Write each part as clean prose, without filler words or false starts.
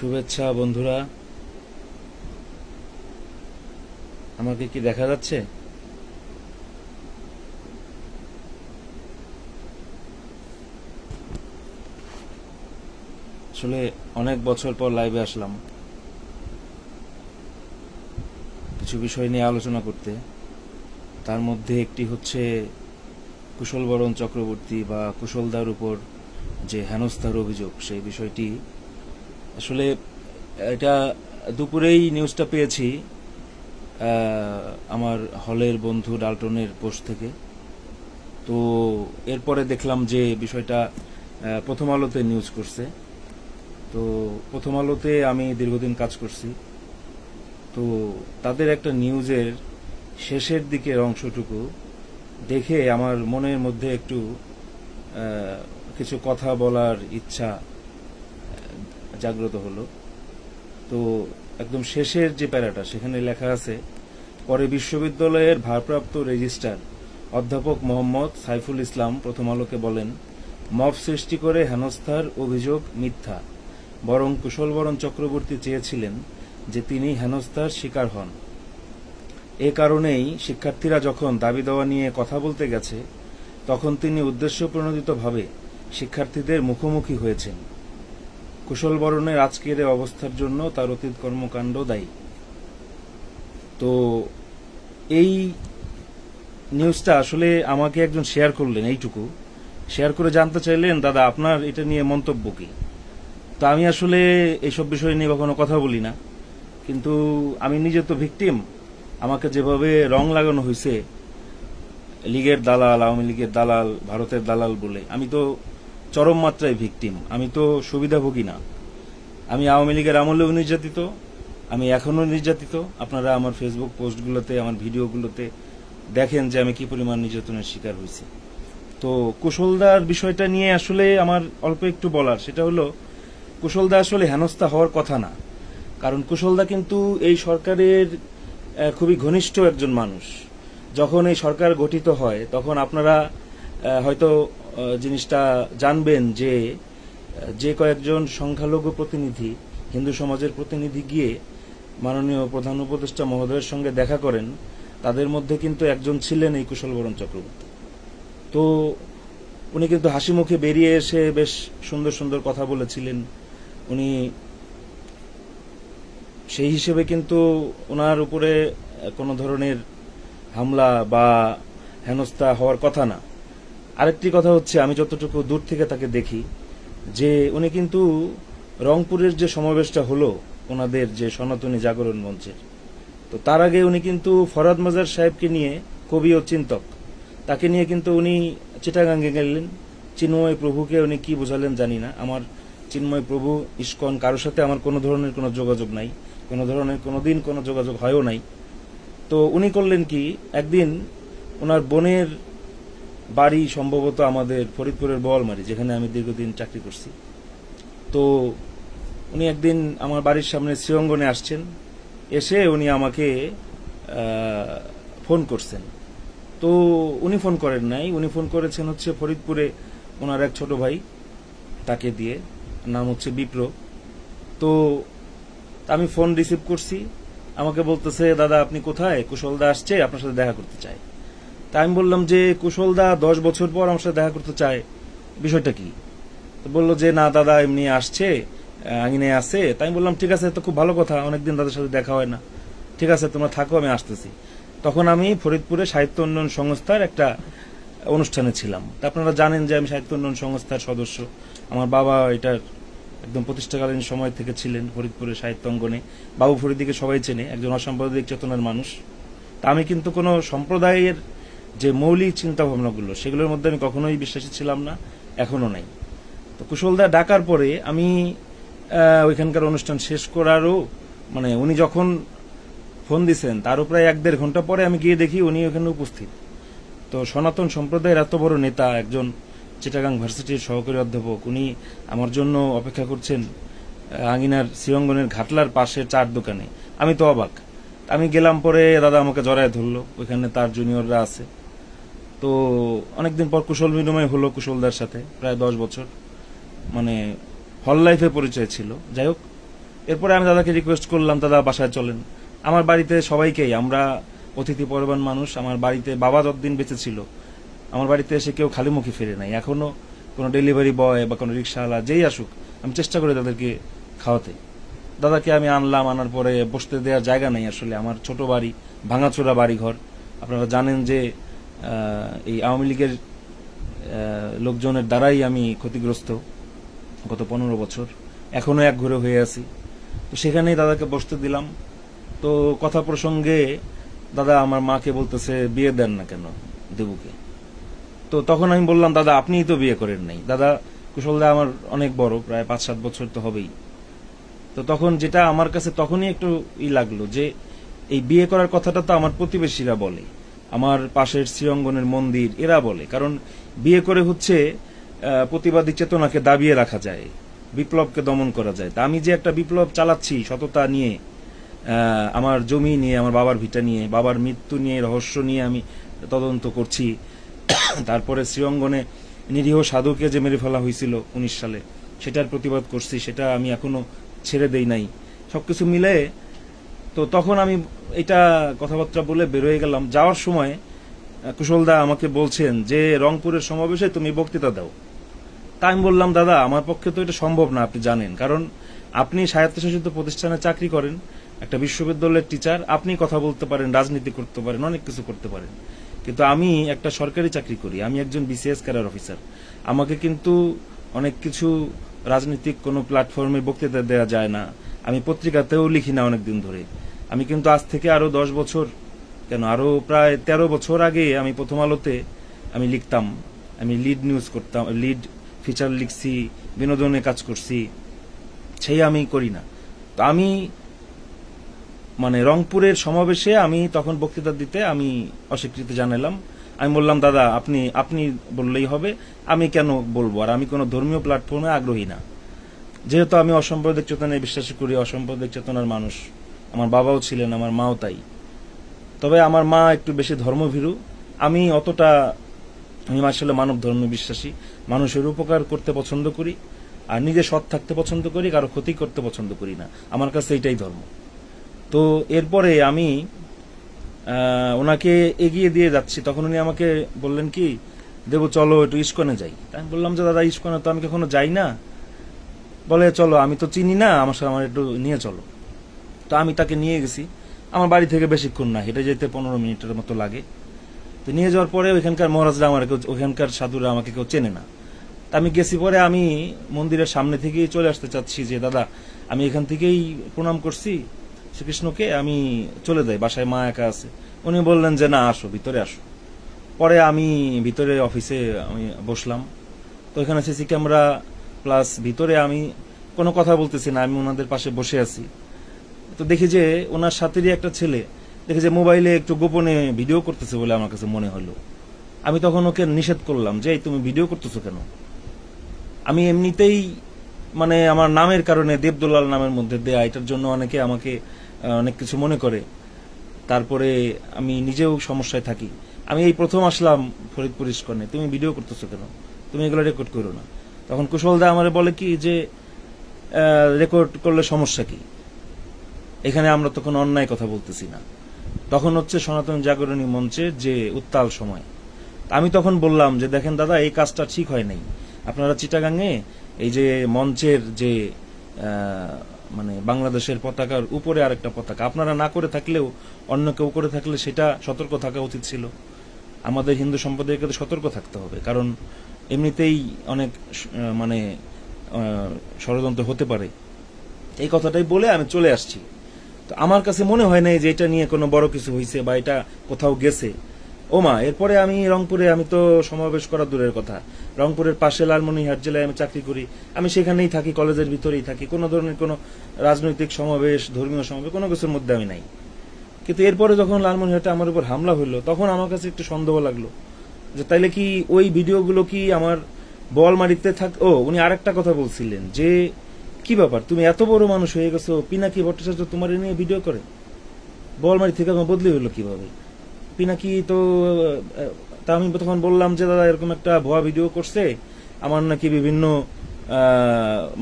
শুভেচ্ছা বন্ধুরা, আমাকে কি দেখা যাচ্ছে? আসলে অনেক বছর পর লাইভে আসলাম কিছু বিষয় নিয়ে আলোচনা করতে। তার মধ্যে একটি হচ্ছে কুশলবরণ চক্রবর্তী বা কুশলদার উপর যে হেনস্থার অভিযোগ, সেই বিষয়টি আসলে এটা দুপুরেই নিউজটা পেয়েছি আমার হলের বন্ধু ডাল্টনের পোস্ট থেকে। তো এরপরে দেখলাম যে বিষয়টা প্রথম আলোতে নিউজ করছে। তো প্রথম আলোতে আমি দীর্ঘদিন কাজ করছি, তো তাদের একটা নিউজের শেষের দিকের অংশটুকু দেখে আমার মনের মধ্যে একটু কিছু কথা বলার ইচ্ছা জাগ্রত হলো। তো একদম শেষের যে প্যারাটা, সেখানে লেখা আছে, পরে বিশ্ববিদ্যালয়ের ভারপ্রাপ্ত রেজিস্ট্রার অধ্যাপক মোহাম্মদ সাইফুল ইসলাম প্রথম আলোকে বলেন, মব সৃষ্টি করে হেনস্থার অভিযোগ মিথ্যা, বরং কুশলবরণ চক্রবর্তী চেয়েছিলেন যে তিনি হেনস্থার শিকার হন। এ কারণেই শিক্ষার্থীরা যখন দাবি দেওয়া নিয়ে কথা বলতে গেছে, তখন তিনি উদ্দেশ্যপ্রণোদিতভাবে শিক্ষার্থীদের মুখোমুখি হয়েছেন। কুশলবরণের আজকের অবস্থার জন্য তার অতীত কর্মকাণ্ড দায়ী। তো এই নিউজটা আসলে আমাকে একজন শেয়ার করলেন, এইটুকু শেয়ার করে জানতে চাইলেন, দাদা আপনার এটা নিয়ে মন্তব্য কি? তো আমি আসলে এইসব বিষয় নিয়ে কখনো কথা বলি না, কিন্তু আমি নিজে তো ভিকটিম। আমাকে যেভাবে রং লাগানো হয়েছে লীগের দালাল, আওয়ামী লীগের দালাল, ভারতের দালাল বলে, আমি তো চরম মাত্রায় ভিকটিম। আমি তো সুবিধাভোগী না। আমি আওয়ামী লীগের আমলেও নির্যাতিত, আমি এখনো নির্যাতিত। আপনারা আমার ফেসবুক পোস্টগুলোতে, আমার ভিডিওগুলোতে দেখেন যে আমি কি পরিমাণ নির্যাতনের শিকার হয়েছি। তো কুশলদার বিষয়টা নিয়ে আসলে আমার অল্প একটু বলার, সেটা হলো কুশলদা আসলে হেনস্থা হওয়ার কথা না। কারণ কুশলদা কিন্তু এই সরকারের খুবই ঘনিষ্ঠ একজন মানুষ। যখন এই সরকার গঠিত হয়, তখন আপনারা হয়তো জিনিসটা জানবেন যে যে কয়েকজন সংখ্যালঘু প্রতিনিধি, হিন্দু সমাজের প্রতিনিধি গিয়ে মাননীয় প্রধান উপদেষ্টা মহোদয়ের সঙ্গে দেখা করেন, তাদের মধ্যে কিন্তু একজন ছিলেন এই কুশলবরণ চক্রবর্তী। তো উনি কিন্তু হাসি মুখে বেরিয়ে এসে বেশ সুন্দর সুন্দর কথা বলেছিলেন। উনি সেই হিসেবে কিন্তু ওনার উপরে কোনো ধরনের হামলা বা হেনস্থা হওয়ার কথা না। আরেকটি কথা হচ্ছে, আমি যতটুকু দূর থেকে তাকে দেখি, যে উনি কিন্তু রংপুরের যে সমাবেশটা হলো ওনাদের যে সনাতনী জাগরণ মঞ্চের, তো তার আগে উনি কিন্তু ফরহাদ মাজার সাহেবকে নিয়ে, কবি ও চিন্তক, তাকে নিয়ে কিন্তু উনি চিটাগাঙ্গে গেলেন। চিন্ময় প্রভুকে উনি কি বোঝালেন জানি না। আমার চিন্ময় প্রভু, ইস্কন, কারোর সাথে আমার কোনো ধরনের কোনো যোগাযোগ নাই, কোনো ধরনের কোনোদিন কোনো যোগাযোগ হয়ও নাই। তো উনি করলেন কি, একদিন ওনার বোনের বাড়ি সম্ভবত আমাদের ফরিদপুরের বোয়ালমারি, যেখানে আমি দীর্ঘদিন চাকরি করছি। তো উনি একদিন আমার বাড়ির সামনে শ্রীঅঙ্গনে আসছেন, এসে উনি আমাকে ফোন করছেন। তো উনি ফোন করেন নাই, উনি ফোন করেছেন হচ্ছে ফরিদপুরে ওনার এক ছোট ভাই, তাকে দিয়ে, নাম হচ্ছে বিপ্র। তো আমি ফোন রিসিভ করছি, আমাকে বলতেছে, দাদা আপনি কোথায়? কুশলদা আসছে, আপনার সাথে দেখা করতে চায়। তা আমি বললাম যে কুশলদা 10 বছর পর আমার সাথে দেখা করতে চায়, বিষয়টা কি? তো বললো যে না দাদা এমনি আসছে, আঙিনে আছে। তাই আমি বললাম ঠিক আছে, তো খুব ভালো কথা, অনেকদিন দাদার সাথে দেখা হয় না, ঠিক আছে তোমরা থাকো, আমি আসতেছি। তখন আমি ফরিদপুরে সাহিত্য উন্নয়ন সংস্থার একটা অনুষ্ঠানে ছিলাম। তা আপনারা জানেন যে আমি সাহিত্য উন্নয়ন সংস্থার সদস্য। আমার বাবা এটার একদম প্রতিষ্ঠাকালীন সময় থেকে ছিলেন ফরিদপুরের সাহিত্য অঙ্গনে। বাবু ফরিদিকে সবাই চেনে, একজন অসাম্প্রদায়িক চেতনার মানুষ। তা আমি কিন্তু কোনো সম্প্রদায়ের যে মৌলিক চিন্তা ভাবনাগুলো, সেগুলোর মধ্যে আমি কখনোই বিশ্বাসী ছিলাম না, এখনো নাই। তো কুশলদা ডাকার পরে আমি ওইখানকার অনুষ্ঠান শেষ করারও, মানে উনি যখন ফোন দিছেন তারও প্রায় 1-1.5 ঘন্টা পরে আমি গিয়ে দেখি উনি ওখানে উপস্থিত। তো সনাতন সম্প্রদায়ের এত বড় নেতা, একজন চিটাগাং ভার্সিটির সহকারী অধ্যাপক, উনি আমার জন্য অপেক্ষা করছেন আঙিনার শ্রীঅঙ্গনের ঘাটলার পাশে চার দোকানে। আমি তো অবাক। আমি গেলাম, পরে দাদা আমাকে জড়ায় ধরলো, ওইখানে তার জুনিয়ররা আছে। তো অনেকদিন পর কুশল বিনিময় হলো কুশলদার সাথে, প্রায় 10 বছর, মানে হল লাইফে পরিচয় ছিল। যাই হোক, এরপরে আমি দাদাকে রিকোয়েস্ট করলাম, দাদা বাসায় চলেন। আমার বাড়িতে সবাইকেই, আমরা অতিথি পরবান মানুষ, আমার বাড়িতে বাবা যতদিন বেঁচে ছিল আমার বাড়িতে এসে কেউ খালি মুখে ফিরে নাই। এখনো কোনো ডেলিভারি বয় বা কোনো রিক্সাওয়ালা যেই আসুক আমি চেষ্টা করি তাদেরকে খাওয়াতে। দাদাকে আমি আনলাম, আনার পরে বসতে দেওয়ার জায়গা নেই আসলে, আমার ছোট বাড়ি, ভাঙাচোরা বাড়ি ঘর। আপনারা জানেন যে এই আওয়ামী লীগের লোকজনের দ্বারাই আমি ক্ষতিগ্রস্ত গত 15 বছর, এখনো এক ঘরে হয়ে আছি। তো সেখানেই দাদাকে বসতে দিলাম। তো কথা প্রসঙ্গে দাদা আমার মাকে বলতেছে, বিয়ে দেন না কেন দেবুকে? তো তখন আমি বললাম, দাদা আপনিই তো বিয়ে করেন নাই। দাদা কুশলদা আমার অনেক বড়, প্রায় 5-7 বছর তো হবেই। তো তখন যেটা আমার কাছে তখনই একটু লাগলো যে এই বিয়ে করার কথাটা তো আমার প্রতিবেশীরা বলে, আমার পাশের শ্রীঅঙ্গনের মন্দির এরা বলে, কারণ বিয়ে করে হচ্ছে প্রতিবাদী চেতনাকে দাবিয়ে রাখা যায়, বিপ্লবকে দমন করা যায়। তা আমি যে একটা বিপ্লব চালাচ্ছি সততা নিয়ে, আমার জমি নিয়ে, আমার বাবার ভিটা নিয়ে, বাবার মৃত্যু নিয়ে, রহস্য নিয়ে আমি তদন্ত করছি। তারপরে শ্রীঅঙ্গনে নিরীহ সাধুকে যে মেরে ফেলা হয়েছিল 19 সালে, সেটার প্রতিবাদ করছি, সেটা আমি এখনো ছেড়ে দেই নাই। সবকিছু মিলে তো তখন আমি এটা কথাবার্তা বলে বেরোয় গেলাম। যাওয়ার সময় কুশলদা আমাকে বলছেন যে রংপুরের সমাবেশে তুমি বক্তৃতা দাও। তা আমি বললাম, দাদা আমার পক্ষে তো এটা সম্ভব না, আপনি জানেন, কারণ আপনি স্বায়ত্তশাসিত প্রতিষ্ঠানে চাকরি করেন, একটা বিশ্ববিদ্যালয়ের টিচার, আপনি কথা বলতে পারেন, রাজনীতি করতে পারেন, অনেক কিছু করতে পারেন, কিন্তু আমি একটা সরকারি চাকরি করি, আমি একজন বিসিএস ক্যাডার অফিসার। আমাকে কিন্তু অনেক কিছু রাজনৈতিক কোনো প্ল্যাটফর্মে বক্তৃতা দেওয়া যায় না, আমি পত্রিকাতেও লিখি না অনেকদিন ধরে। আমি কিন্তু আজ থেকে আরো 10 বছর কেন, আরো প্রায় 13 বছর আগে আমি প্রথম আলোতে আমি লিখতাম, আমি লিড নিউজ করতাম, লিড ফিচার লিখছি, বিনোদনে কাজ করছি, সেই আমি করি না। তো আমি মানে রংপুরের সমাবেশে আমি তখন বক্তৃতা দিতে আমি অস্বীকৃতি জানালাম। আমি বললাম, দাদা আপনি বললেই হবে, আমি কেন বলবো, আর আমি কোনো ধর্মীয় প্ল্যাটফর্মে আগ্রহী না, যেহেতু আমি অসাম্প্রদায়িক চেতনায় বিশ্বাস করি, অসাম্প্রদায়িক চেতনার মানুষ, আমার বাবাও ছিলেন, আমার মাও তাই। তবে আমার মা একটু বেশি ধর্মভীরু, আমি অতটা, আমি আসলে মানব ধর্মে বিশ্বাসী, মানুষের উপকার করতে পছন্দ করি, আর নিজে সৎ থাকতে পছন্দ করি, কারো ক্ষতি করতে পছন্দ করি না, আমার কাছে এটাই ধর্ম। তো এরপরে আমি ওনাকে এগিয়ে দিয়ে যাচ্ছি, তখন উনি আমাকে বললেন কি, দেবো চলো একটু ইস্কনে যাই। আমি বললাম যে দাদা ইস্কনে তো আমি কখনো যাই না। বলে চলো, আমি তো চিনি না, আমার একটু নিয়ে চলো। তো আমি তাকে নিয়ে গেছি, আমার বাড়ি থেকে বেশিক্ষণ না, হেঁটে যেতে 15 মিনিটের মতো লাগে। তো নিয়ে যাওয়ার পরে ওইখানকার মহারাজরা আমার কেউ, ওইখানকার সাধুরা আমাকে কেউ চেনে না। তা আমি গেছি, পরে আমি মন্দিরের সামনে থেকেই চলে আসতে চাচ্ছি যে দাদা আমি এখান থেকেই প্রণাম করছি শ্রীকৃষ্ণকে, আমি চলে যাই, বাসায় মা একা আছে। উনি বললেন যে না, আসো, ভিতরে আসো। পরে আমি ভিতরে অফিসে আমি বসলাম, তো এখানে সিসি ক্যামেরা প্লাস ভিতরে আমি কোনো কথা বলতেছি না, আমি ওনাদের পাশে বসে আছি। তো দেখি যে ওনার সাথেরই একটা ছেলে, দেখি যে মোবাইলে একটু গোপনে ভিডিও করতেছে বলে আমার কাছে মনে হলো। আমি তখন ওকে নিষেধ করলাম যে তুমি ভিডিও করতেছো কেন? আমি এমনিতেই মানে আমার নামের কারণে, দেবদুলাল নামের মধ্যে দেয়া, এটার জন্য অনেকে আমাকে অনেক কিছু মনে করে, তারপরে আমি নিজেও সমস্যায় থাকি। আমি এই প্রথম আসলাম ফরিদপুর ইস্কনে, তুমি ভিডিও করতেছো কেন, তুমি এগুলো রেকর্ড করো না। তখন কুশলদা আমার বলে কি যে রেকর্ড করলে সমস্যা কি, এখানে আমরা তো কোনো অন্যায় কথা বলতেছি না। তখন হচ্ছে সনাতন জাগরণী মঞ্চের যে উত্তাল সময়। আমি তখন বললাম যে দেখেন দাদা, এই কাজটা ঠিক হয় নাই, আপনারা চিটাগাঙে এই যে মঞ্চের যে মানে বাংলাদেশের পতাকার উপরে আরেকটা পতাকা আপনারা না করে থাকলেও অন্য কেউ করে থাকলে সেটা সতর্ক থাকা উচিত ছিল। আমাদের হিন্দু সম্প্রদায়কে সতর্ক থাকতে হবে, কারণ এমনিতেই অনেক মানে ষড়যন্ত্র হতে পারে। এই কথাটাই বলে আমি চলে আসছি। তো আমার কাছে মনে হয় নাই যে এটা নিয়ে কোনো বড় কিছু হয়েছে বা এটা কোথাও গেছে। ওমা, এরপরে আমি রংপুরে, আমি তো সমাবেশ করা দূরের কথা, রংপুরের পাশে লালমনিরহাট জেলায় আমি চাকরি করি, আমি সেখানেই থাকি, কলেজের ভিতরেই থাকি, কোনো ধরনের কোনো রাজনৈতিক সমাবেশ, ধর্মীয় সমাবেশ কোনো কিছুর মধ্যে আমি নাই। কিন্তু এরপরে যখন লালমনিরহাটে আমার উপর হামলা হইলো, তখন আমার কাছে একটু সন্দেহ লাগলো যে তাইলে কি ওই ভিডিওগুলো কি আমার বলমারিতে থাক। ও, উনি আরেকটা কথা বলছিলেন যে কি ব্যাপার, তুমি এত বড় মানুষ হয়ে গেছো, পিনাকি ভট্টাচার্য তোমার নিয়ে ভিডিও করে, বলমারি থেকে আমার বদলি হলো কিভাবে? পিনাকি তো, তা আমি তখন বললাম যে দাদা এরকম একটা ভুয়া ভিডিও করছে, আমার নাকি বিভিন্ন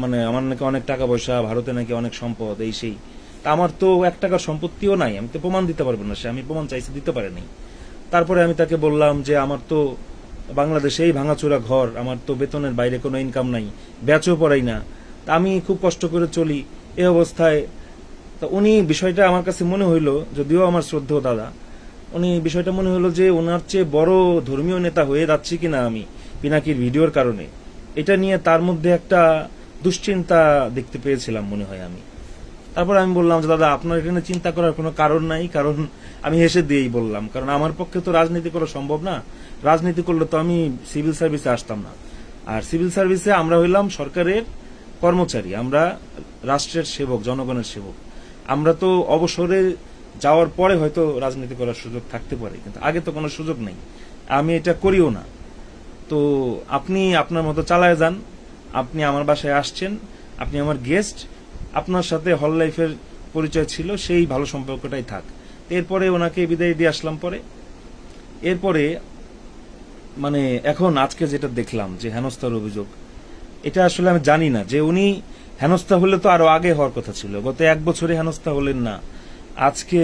মানে আমার নাকি অনেক টাকা পয়সা, ভারতে নাকি অনেক সম্পদ, এই সেই। তা আমার তো 1 টাকার সম্পত্তিও নাই, আমি তো প্রমাণ দিতে পারবো না। আমি প্রমাণ চাইছি, দিতে পারেনি। তারপরে আমি তাকে বললাম যে আমার তো বাংলাদেশে এই ভাঙাচোরা ঘর, আমার তো বেতনের বাইরে কোনো ইনকাম নাই, ব্যাচও পড়াই না, তা আমি খুব কষ্ট করে চলি এই অবস্থায়। তা উনি বিষয়টা আমার কাছে মনে হইলো, যদিও আমার শ্রদ্ধেয় দাদা, উনি বিষয়টা মনে হলো যে ওনার চেয়ে বড় ধর্মীয় নেতা হয়ে যাচ্ছি কিনা আমি পিনাকির ভিডিওর কারণে, এটা নিয়ে তার মধ্যে একটা দুশ্চিন্তা দেখতে পেয়েছিলাম মনে হয় আমি। তারপর আমি বললাম যে দাদা, আপনার এখানে চিন্তা করার কোনো কারণ নাই, কারণ আমি হেসে দিয়েই বললাম, কারণ আমার পক্ষে তো রাজনীতি করা সম্ভব না। রাজনীতি করলে তো আমি সিভিল সার্ভিসে আসতাম না। আর সিভিল সার্ভিসে আমরা হইলাম সরকারের কর্মচারী, আমরা রাষ্ট্রের সেবক, জনগণের সেবক। আমরা তো অবসরে যাওয়ার পরে হয়তো রাজনীতি করার সুযোগ থাকতে পারে, কিন্তু আগে তো কোনো সুযোগ নেই, আমি এটা করিও না। তো আপনি আপনার মতো চালায় যান, আপনি আমার বাসায় আসছেন, আপনি আমার গেস্ট, আপনার সাথে হল লাইফের পরিচয় ছিল, সেই ভালো সম্পর্কটাই থাক। এরপরে ওনাকে বিদায় দিয়ে আসলাম। পরে এরপরে মানে এখন আজকে যেটা দেখলাম যে হেনস্থার অভিযোগ, এটা আসলে আমি জানি না যে উনি হেনস্থা হলে তো আরো আগে হওয়ার কথা ছিল, গত 1 বছরে হেনস্থা হলেন না, আজকে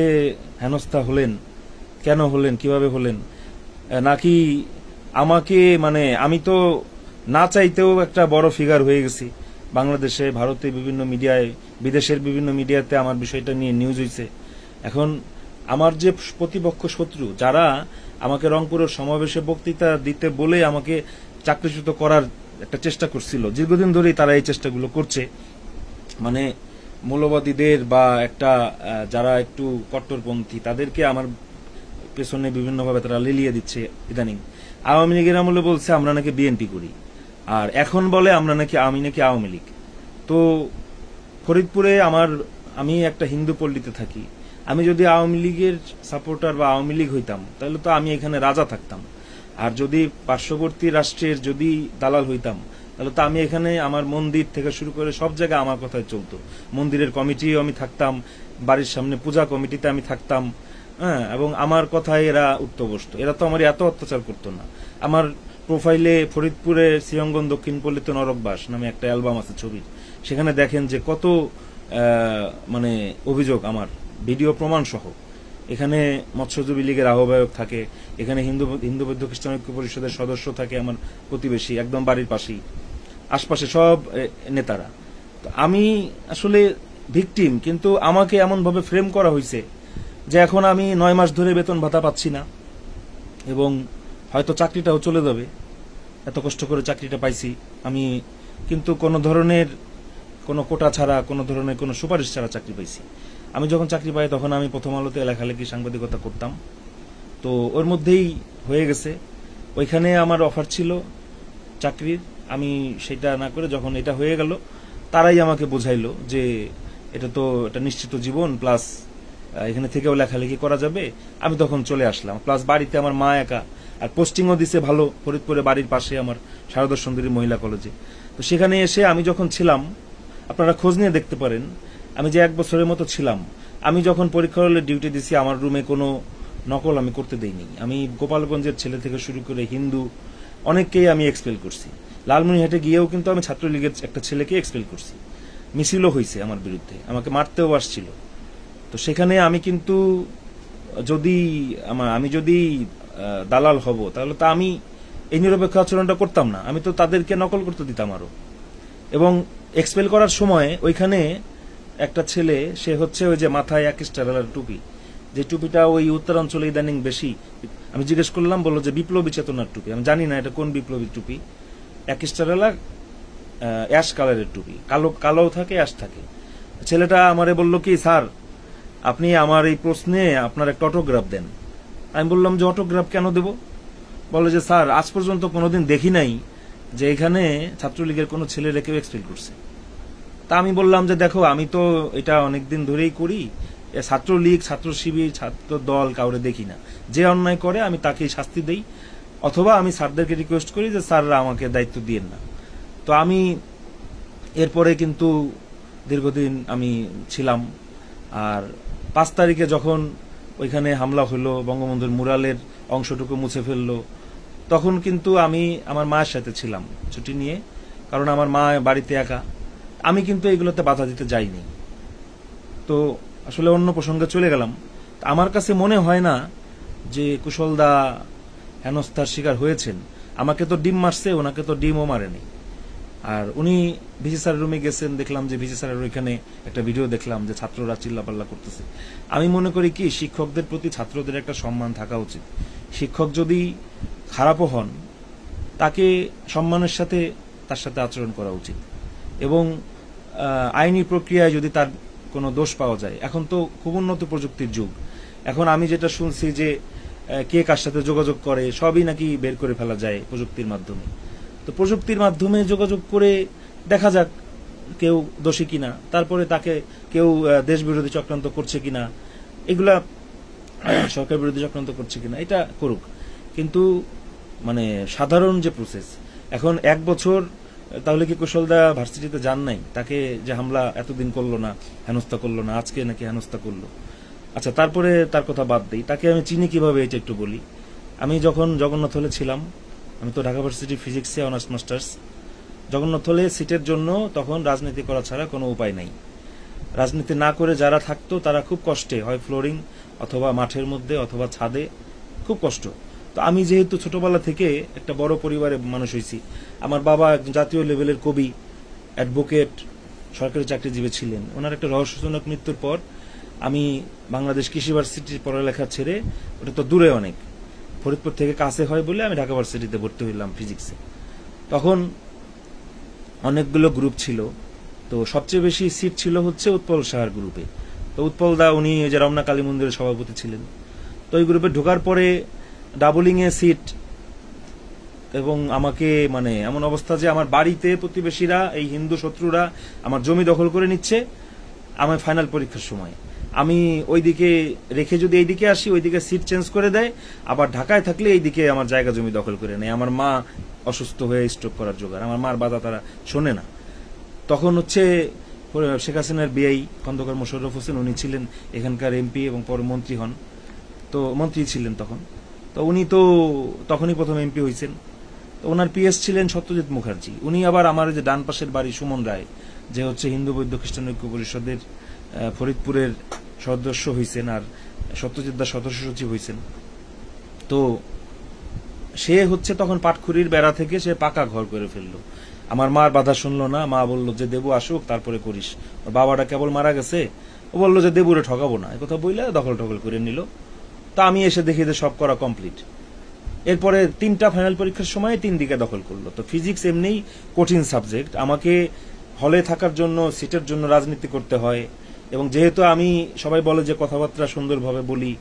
হেনস্থা হলেন। কেন হলেন, কিভাবে হলেন? নাকি আমাকে, মানে আমি তো না চাইতেও একটা বড় ফিগার হয়ে গেছি বাংলাদেশে, ভারতে বিভিন্ন মিডিয়ায়, বিদেশের বিভিন্ন মিডিয়াতে আমার বিষয়টা নিয়ে নিউজ হয়েছে। এখন আমার যে প্রতিপক্ষ শত্রু, যারা আমাকে রংপুরের সমাবেশে বক্তৃতা দিতে বলে আমাকে চাকরিচ্যুত করার একটা চেষ্টা করছিল, দীর্ঘদিন ধরেই তারা এই চেষ্টাগুলো করছে। মানে মৌলবাদীদের বা একটা যারা একটু কট্টরপন্থী, তাদেরকে আমার পেছনে বিভিন্নভাবে তারা লেলিয়ে দিচ্ছে ইদানিং। আওয়ামী লীগের আমলে বলছে আমরা নাকি বিএনপি করি, আর এখন বলে আমি নাকি আওয়ামী লীগ। তো ফরিদপুরে আমি একটা হিন্দু পল্লীতে থাকি, আমি যদি আওয়ামী লীগের সাপোর্টার বা আওয়ামী লীগ হইতাম, তাহলে তো আমি এখানে রাজা থাকতাম। আর যদি পার্শ্ববর্তী রাষ্ট্রের যদি দালাল হইতাম, তাহলে তো আমি এখানে আমার মন্দির থেকে শুরু করে সব জায়গায় আমার কথাই চলতো। মন্দিরের কমিটিও আমি থাকতাম, বাড়ির সামনে পূজা কমিটিতে আমি থাকতাম, হ্যাঁ, এবং আমার কথায় এরা উঠতে বসতো। এরা তো আমার এত অত্যাচার করতো না। আমার প্রোফাইলে ফরিদপুরে শ্রীঅঙ্গন দক্ষিণ পল্লীতে নরকবাস নামে একটা অ্যালবাম আছে ছবির, সেখানে দেখেন যে কত মানে অভিযোগ, আমার ভিডিও প্রমাণ সহ। এখানে মৎস্যজীবী লীগের আহ্বায়ক থাকে, এখানে হিন্দু বৌদ্ধ খ্রিস্টান ঐক্য পরিষদের সদস্য থাকে, আমার প্রতিবেশী একদম বাড়ির পাশেই, আশপাশে সব নেতারা। তো আমি আসলে ভিকটিম, কিন্তু আমাকে এমন ভাবে ফ্রেম করা হয়েছে যে এখন আমি 9 মাস ধরে বেতন ভাতা পাচ্ছি না, এবং হয়তো চাকরিটাও চলে যাবে। এত কষ্ট করে চাকরিটা পাইছি আমি, কিন্তু কোনো ধরনের কোনো কোটা ছাড়া, কোনো ধরনের কোনো সুপারিশ ছাড়া চাকরি পাইছি। আমি যখন চাকরি পাই তখন আমি প্রথম আলোতে লেখালেখি সাংবাদিকতা করতাম, তো ওর মধ্যেই হয়ে গেছে। ওইখানে আমার অফার ছিল চাকরির, আমি সেটা না করে যখন এটা হয়ে গেল, তারাই আমাকে বোঝাইলো যে এটা তো একটা নিশ্চিত জীবন, প্লাস এখানে থেকেও লেখালেখি করা যাবে। আমি তখন চলে আসলাম, প্লাস বাড়িতে আমার মা একা, আর পোস্টিংও দিছে ভালো, ফরিদপুরে বাড়ির পাশে আমার শারদা সুন্দরী মহিলা কলেজে। তো সেখানে এসে আমি যখন ছিলাম, আপনারা খোঁজ নিয়ে দেখতে পারেন, আমি যে 1 বছরের মতো ছিলাম, আমি যখন পরীক্ষা হলে ডিউটি দিছি, আমার রুমে কোনো নকল আমি করতে দেইনি। আমি গোপালগঞ্জের ছেলে থেকে শুরু করে হিন্দু অনেককেই আমি এক্সপেল করছি। লালমনিরহাটে গিয়েও কিন্তু আমি ছাত্রলীগের একটা ছেলেকে এক্সপেল করছি, মিছিলও হয়েছে আমার বিরুদ্ধে, আমাকে মারতেও আসছিল। তো সেখানে আমি কিন্তু আমি যদি দালাল হব, তাহলে তো আমি এই নিরপেক্ষ আচরণটা করতাম না, আমি তো তাদেরকে নকল করতে দিতাম আরো। এবং এক্সপেল করার সময় ওইখানে একটা ছেলে, সে হচ্ছে ওই যে মাথায় এক স্টারেলার টুপি, যে টুপিটা ওই উত্তরাঞ্চলে ইদানিং বেশি। আমি জিজ্ঞেস করলাম, বললো যে বিপ্লবী চেতনার টুপি। আমি জানি না এটা কোন বিপ্লবী টুপি, এক স্টারেলা অ্যাশ কালারের টুপি, কালো থাকে, অ্যাশ থাকে। ছেলেটা আমারে বলল কি, স্যার আপনি আমার এই প্রশ্নে আপনার একটা অটোগ্রাফ দেন। আমি বললাম যে অটোগ্রাফ কেন দেব? বলে যে স্যার আজ পর্যন্ত কোনোদিন দেখি নাই যে এখানে ছাত্রলীগের কোনো ছেলে রেখেও এক্সপেল করছে। তা আমি বললাম যে দেখো, আমি তো এটা অনেকদিন ধরেই করি, ছাত্রলীগ, ছাত্র শিবির, ছাত্র দল কাউরে দেখি না, যে অন্যায় করে আমি তাকেই শাস্তি দেই, অথবা আমি স্যারদেরকে রিকোয়েস্ট করি যে স্যাররা আমাকে দায়িত্ব দিয়েন না। তো আমি এরপরে কিন্তু দীর্ঘদিন আমি ছিলাম। আর 5 তারিখে যখন ওইখানে হামলা হলো, বঙ্গবন্ধুর মুরালের অংশটুকু মুছে ফেললো, তখন কিন্তু আমি আমার মায়ের সাথে ছিলাম ছুটি নিয়ে, কারণ আমার মা বাড়িতে একা। আমি কিন্তু এগুলোতে বাধা দিতে যাইনি। তো আসলে অন্য প্রসঙ্গে চলে গেলাম। আমার কাছে মনে হয় না যে কুশলদা হেনস্থার শিকার হয়েছেন। আমাকে তো ডিম মারছে, ওনাকে তো ডিমও মারেনি। আর উনি ভিসি স্যারের রুমে গেছেন, দেখলাম যে ভিসি স্যারের ওইখানে একটা ভিডিও দেখলাম যে ছাত্ররা চিল্লাপাল্লা করতেছে। আমি মনে করি কি, শিক্ষকদের প্রতি ছাত্রদের একটা সম্মান থাকা উচিত। শিক্ষক যদি খারাপও হন, তাকে সম্মানের সাথে তার সাথে আচরণ করা উচিত। এবং আইনি প্রক্রিয়ায় যদি তার কোনো দোষ পাওয়া যায়, এখন তো খুব উন্নত প্রযুক্তির যুগ। এখন আমি যেটা শুনছি যে কে কার সাথে যোগাযোগ করে সবই নাকি বের করে ফেলা যায় প্রযুক্তির মাধ্যমে। তো প্রযুক্তির মাধ্যমে যোগাযোগ করে দেখা যাক কেউ দোষী কিনা, তারপরে তাকে কেউ দেশ বিরোধী চক্রান্ত করছে কিনা, এগুলা সরকার বিরোধী চক্রান্ত করছে কিনা, এটা করুক। কিন্তু মানে সাধারণ যে প্রসেস, এখন 1 বছর তাহলে কি কুশলদা ভার্সিটিতে যান নাই? তাকে যে হামলা এতদিন করলো না, হেনস্থা করলো না, আজকে নাকি হেনস্থা করলো। আচ্ছা, তারপরে তার কথা বাদ দিই, তাকে আমি চিনি কিভাবে এটা একটু বলি। আমি যখন জগন্নাথ হলে ছিলাম, আমি তো ঢাকা ভার্সিটি ফিজিক্সে অনার্স মাস্টার্স। জগন্নাথ হলে সিটের জন্য তখন রাজনীতি করা ছাড়া কোনো উপায় নাই। রাজনীতি না করে যারা থাকতো তারা খুব কষ্টে, হয় ফ্লোরিং অথবা মাঠের মধ্যে অথবা ছাদে, খুব কষ্ট। তো আমি যেহেতু ছোটবেলা থেকে একটা বড় পরিবারে মানুষ হয়েছি, আমার বাবা একজন জাতীয় লেভেলের কবি, অ্যাডভোকেট, সরকারি চাকরিজীবী ছিলেন। ওনার একটা রহস্যজনক মৃত্যুর পর আমি বাংলাদেশ কৃষি ভার্সিটির পড়ালেখা ছেড়ে, ওটা তো দূরে অনেক, ফরিদপুর থেকে কাছে হয় বলে আমি ঢাকা ভার্সিটিতে ভর্তি হইলাম ফিজিক্সে। তখন অনেকগুলো গ্রুপ ছিল, তো সবচেয়ে বেশি সিট ছিল হচ্ছে উৎপল সাহার গ্রুপে। তো উৎপল দা উনি যে রমনা কালী মন্দিরের সভাপতি ছিলেন। তো ওই গ্রুপে ঢোকার পরে ডাবলিং এ সিট, এবং আমাকে মানে এমন অবস্থা যে আমার বাড়িতে প্রতিবেশীরা, এই হিন্দু শত্রুরা আমার জমি দখল করে নিচ্ছে আমার ফাইনাল পরীক্ষার সময়। আমি ওইদিকে রেখে যদি এইদিকে আসি, ওইদিকে সিট চেঞ্জ করে দেয়, আবার ঢাকায় থাকলে এইদিকে আমার জায়গা জমি দখল করে নেয়। আমার মা অসুস্থ হয়ে স্ট্রোক করার জোগাড়, আমার মার বাধা তারা শোনে না। তখন হচ্ছে শেখ হাসিনার বিআই খন্দকার মোশাররফ হোসেন, উনি ছিলেন এখানকার এমপি এবং পরে মন্ত্রী হন। তো মন্ত্রী ছিলেন তখন। তো উনি তো তখনই প্রথম এমপি হয়েছেন। তো ওনার পিএস ছিলেন সত্যজিৎ মুখার্জি। উনি আবার আমার যে ডান পাশের বাড়ি সুমন রায়, যে হচ্ছে হিন্দু বৌদ্ধ খ্রিস্টান ঐক্য পরিষদের ফরিদপুরের সদস্য হয়েছেন, আর সত্যজিৎ দাস সদস্য সচিব হয়েছেন। তো সে হচ্ছে তখন পাটখুরির বেড়া থেকে সে পাকা ঘর করে ফেললো। আমার মার বাধা শুনলো না। মা বললো যে দেবু আসুক তারপরে করিস। ওর বাবাটা কেবল মারা গেছে, ও বললো যে দেবুরে ঠকাবো না, এই কথা বইলে দখল টখল করে নিল। তা আমি এসে দেখি যে সব করা কমপ্লিট। এরপরে 3টা ফাইনাল পরীক্ষার সময় 3 দিকে দখল করলো। তো ফিজিক্স এমনিই কঠিন সাবজেক্ট, আমাকে হলে থাকার জন্য, সিটের জন্য রাজনীতি করতে হয়। এবং যেহেতু আমি, সবাই বলে যে কথাবার্তা সুন্দরভাবে বলি,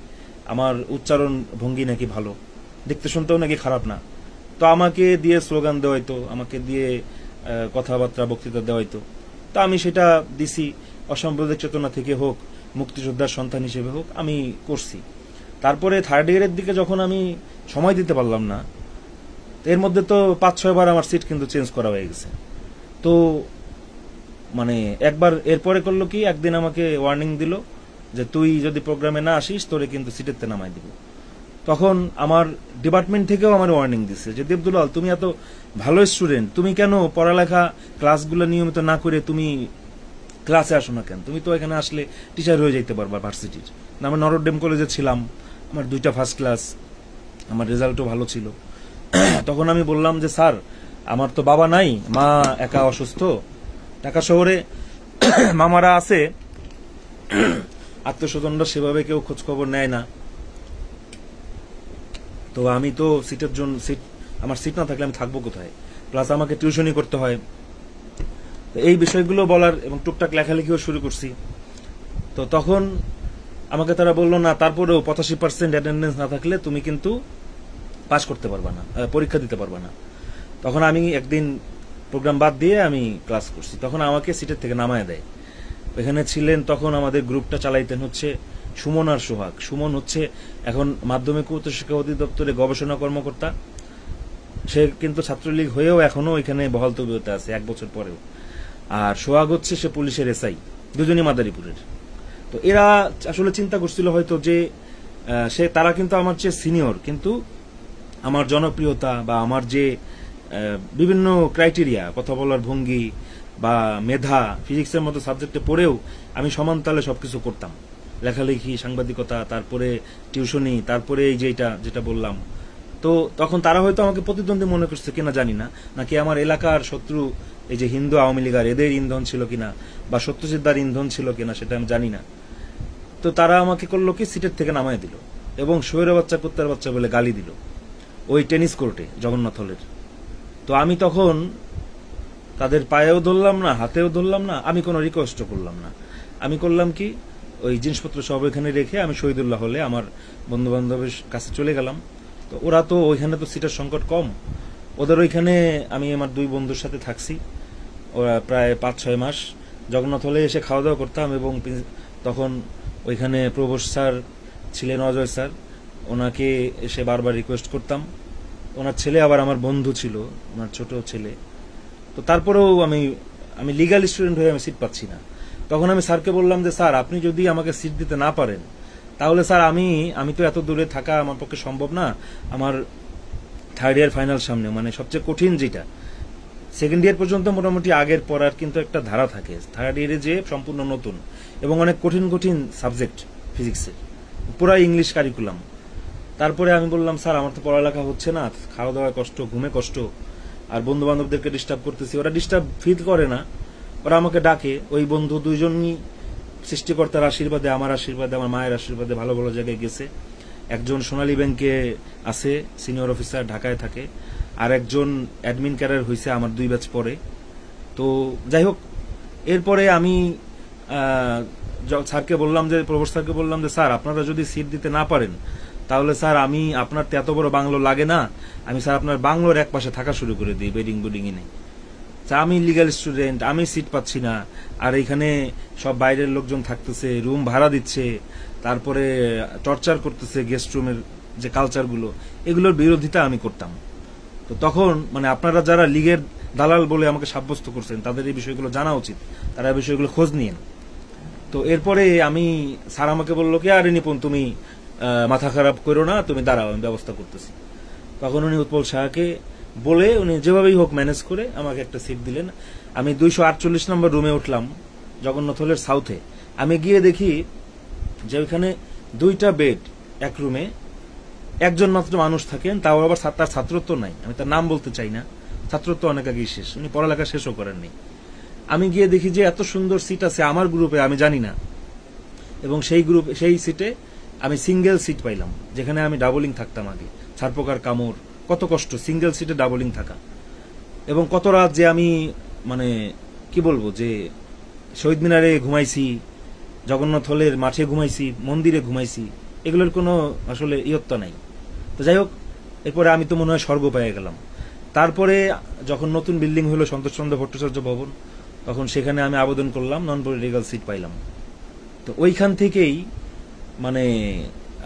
আমার উচ্চারণ ভঙ্গি নাকি ভালো, দেখতে শুনতেও নাকি খারাপ না, তো আমাকে দিয়ে স্লোগান দেওয়াইতো, আমাকে দিয়ে কথাবার্তা বক্তৃতা দেওয়াইতো। তো আমি সেটা দিছি, অসাম্প্রদায়িক চেতনা থেকে হোক, মুক্তিযোদ্ধার সন্তান হিসেবে হোক, আমি করছি। তারপরে 3rd ইয়ারের দিকে যখন আমি সময় দিতে পারলাম না, এর মধ্যে তো 5-6 বার আমার সিট কিন্তু চেঞ্জ করা হয়ে গেছে। তো মানে একবার এরপরে করলো কি, একদিন আমাকে ওয়ার্নিং দিল যে তুই যদি প্রোগ্রামে না আসিস তোরে কিন্তু সিটেতে নামাই দিব। তখন আমার ডিপার্টমেন্ট থেকেও আমার ওয়ার্নিং দিচ্ছে যে দেবদুলাল, তুমি এত ভালো স্টুডেন্ট, তুমি কেন পড়ালেখা ক্লাসগুলো নিয়মিত না করে তুমি ক্লাসে আসো না কেন? তুমি তো এখানে আসলে টিচার হয়ে যাইতে পারবা ভার্সিটির। আমরা নরডেম কলেজে ছিলাম, আমার 2টা ফার্স্ট ক্লাস, আমার রেজাল্টও ভালো ছিল। তখন আমি বললাম যে স্যার, আমার তো বাবা নাই, মা একা অসুস্থ, ঢাকা শহরে মামারা আছে, আত্মীয়স্বজনরা সেভাবে কেউ খোঁজ খবর নেয় না। তো আমি তো সিটের জন্য, আমার সিট না থাকলে আমি থাকবো কোথায়? প্লাস আমাকে টিউশনই করতে হয়। তো এই বিষয়গুলো বলার এবং টুকটাক লেখালেখিও শুরু করছি। তো তখন আমাকে তারা বললো না, তারপরেও 85% অ্যাটেন্ডেন্স না থাকলে তুমি কিন্তু পাস করতে পারবা না, পরীক্ষা দিতে পারবা না। তখন আমি একদিন প্রোগ্রাম বাদ দিয়ে আমি ক্লাস করছি। তখন আমাকে সিটের থেকে নামায় দেয়। এখানে ছিলেন তখন আমাদের গ্রুপটা চালাইতেন হচ্ছে সুমন আর সোহাগ। সুমন হচ্ছে এখন মাধ্যমিক উচ্চশিক্ষা অধিদপ্তরে গবেষণা কর্মকর্তা, সে কিন্তু ছাত্রলীগ হয়েও এখনো এখানে বহাল তবিয়তে আছে 1 বছর পরেও। আর সোহাগ হচ্ছে সে পুলিশের এসআই, দুজনই মাদারীপুরের। তো এরা আসলে চিন্তা করছিল হয়তো যে তারা কিন্তু আমার চেয়ে সিনিয়র, কিন্তু আমার জনপ্রিয়তা বা আমার যে বিভিন্ন ক্রাইটেরিয়া, কথা বলার ভঙ্গি বা মেধা, ফিজিক্সের মতো সাবজেক্টে পড়েও আমি সমান তালে সবকিছু করতাম, লেখালেখি, সাংবাদিকতা, তারপরে টিউশনি, তারপরে এই যে যেটা বললাম। তো তখন তারা হয়তো আমাকে প্রতিদ্বন্দ্বী মনে করছে কিনা জানি না, নাকি আমার এলাকার শত্রু এই যে হিন্দু আওয়ামী লীগার এদের ইন্ধন ছিল কিনা বা সত্যজিৎদার ইন্ধন ছিল কিনা সেটা আমি জানি না। তো তারা আমাকে করলো কি, সিটের থেকে নামায় দিল এবং শৈর বাচ্চা কুত্তার বাচ্চা বলে গালি দিল ওই টেনিস কোর্টে জগন্নাথ হলের। তো আমি তখন তাদের পায়েও ধরলাম না, হাতেও ধরলাম না, আমি কোনো রিকোয়েস্টও করলাম না। আমি করলাম কি, ওই জিনিসপত্র সব এখানে রেখে আমি শহীদুল্লাহ হলে আমার বন্ধু বান্ধবের কাছে চলে গেলাম। তো ওরা তো ওইখানে তো সিটের সংকট কম, ওদের ওইখানে আমি আমার দুই বন্ধুর সাথে থাকছি, ওরা প্রায় 5-6 মাস জগন্নাথ হলে এসে খাওয়া দাওয়া করতাম। এবং তখন ওইখানে প্রভোস্ট স্যার ছিলেন, অজয় স্যার, ওনাকে এসে বারবার রিকোয়েস্ট করতাম। ওনার ছেলে আবার আমার বন্ধু ছিল, ওনার ছোট ছেলে। তো তারপরেও আমি লিগ্যাল স্টুডেন্ট হয়ে আমি সিট পাচ্ছি না। তখন আমি স্যারকে বললাম যে স্যার, আপনি যদি আমাকে সিট দিতে না পারেন তাহলে স্যার আমি তো এত দূরে থাকা আমার পক্ষে সম্ভব না। আমার থার্ড ইয়ার ফাইনাল সামনে, মানে সবচেয়ে কঠিন যেটা, সেকেন্ড ইয়ার পর্যন্ত মোটামুটি আগের পড়ার কিন্তু একটা ধারা থাকে, থার্ড ইয়ারে যে সম্পূর্ণ নতুন এবং অনেক কঠিন কঠিন সাবজেক্ট ফিজিক্সের, পুরা ইংলিশ কারিকুলাম। তারপরে আমি বললাম স্যার, আমার তো পড়ালেখা হচ্ছে না, খাওয়া দাওয়া কষ্ট, ঘুমে কষ্ট, আর বন্ধু বান্ধবদেরকে ডিস্টার্ব করতেছি। ওরা ডিস্টার্ব ফিল করে না, ওরা আমাকে ডাকে। ওই বন্ধু দুইজনই সৃষ্টিকর্তার আশীর্বাদে, আমার আশীর্বাদে, আমার মায়ের আশীর্বাদে ভালো ভালো জায়গায় গেছে। একজন সোনালী ব্যাংকে আছে, সিনিয়র অফিসার, ঢাকায় থাকে, আর একজন অ্যাডমিন ক্যারিয়ার হয়েছে আমার 2 ব্যাচ পরে। তো যাই হোক, এরপরে আমি স্যারকে বললাম যে, প্রভোস্ট স্যারকে বললাম যে স্যার, আপনারা যদি সিট দিতে না পারেন তাহলে স্যার আমি আপনার তো এত বড় বাংলো লাগে না, আমি স্যার আপনার বাংলোর এক পাশে থাকা শুরু করে দিই, বেডিং বুডিং এ নেই। আমি লিগ্যাল স্টুডেন্ট, আমি সিট পাচ্ছি না, আর এখানে সব বাইরের লোকজন থাকতেছে, রুম ভাড়া দিচ্ছে, তারপরে টর্চার করতেছে, গেস্ট রুমের যে কালচারগুলো, এগুলোর বিরোধিতা আমি করতাম। তো তখন মানে আপনারা যারা লিগের দালাল বলে আমাকে সাব্যস্ত করছেন, তাদের এই বিষয়গুলো জানা উচিত, তারা এই বিষয়গুলো খোঁজ নিয়েন। তো এরপরে স্যার আমাকে বললো কি, আরে নিপুণ, তুমি মাথা খারাপ করো না, তুমি দাঁড়াও, আমি ব্যবস্থা করতেছি। তখন উনি উৎপল শাহকে বলে উনি যেভাবেই হোক ম্যানেজ করে আমাকে একটা সিট দিলেন। আমি 248 নম্বর রুমে উঠলাম জগন্নাথ হলের সাউথে। আমি গিয়ে দেখি যে ওইখানে 2টা বেড এক রুমে, একজন মাত্র মানুষ থাকেন, তাও আবার তার ছাত্রত্ব নাই, আমি তার নাম বলতে চাই না, ছাত্রত্ব অনেক আগেই শেষ, উনি পড়ালেখা শেষও করেননি। আমি গিয়ে দেখি যে এত সুন্দর সিট আছে আমার গ্রুপে, আমি জানি না, এবং সেই সিটে আমি সিঙ্গেল সিট পাইলাম, যেখানে আমি ডাবলিং থাকতাম আগে, ছারপোকার কামড়, কত কষ্ট সিঙ্গেল সিটে ডাবলিং থাকা। এবং কত রাত যে আমি মানে কি বলবো, যে শহীদ মিনারে ঘুমাইছি, জগন্নাথ হলের মাঠে ঘুমাইছি, মন্দিরে ঘুমাইছি, এগুলোর কোনো আসলে ইয়ত্তা নাই। তো যাই হোক, এরপরে আমি তো মনে হয় স্বর্গ পেয়ে গেলাম। তারপরে যখন নতুন বিল্ডিং হলো সন্তোষচন্দ্র ভট্টাচার্য ভবন, তখন সেখানে আমি আবেদন করলাম, নন পলিটিক্যাল সিট পাইলাম। তো ওইখান থেকেই মানে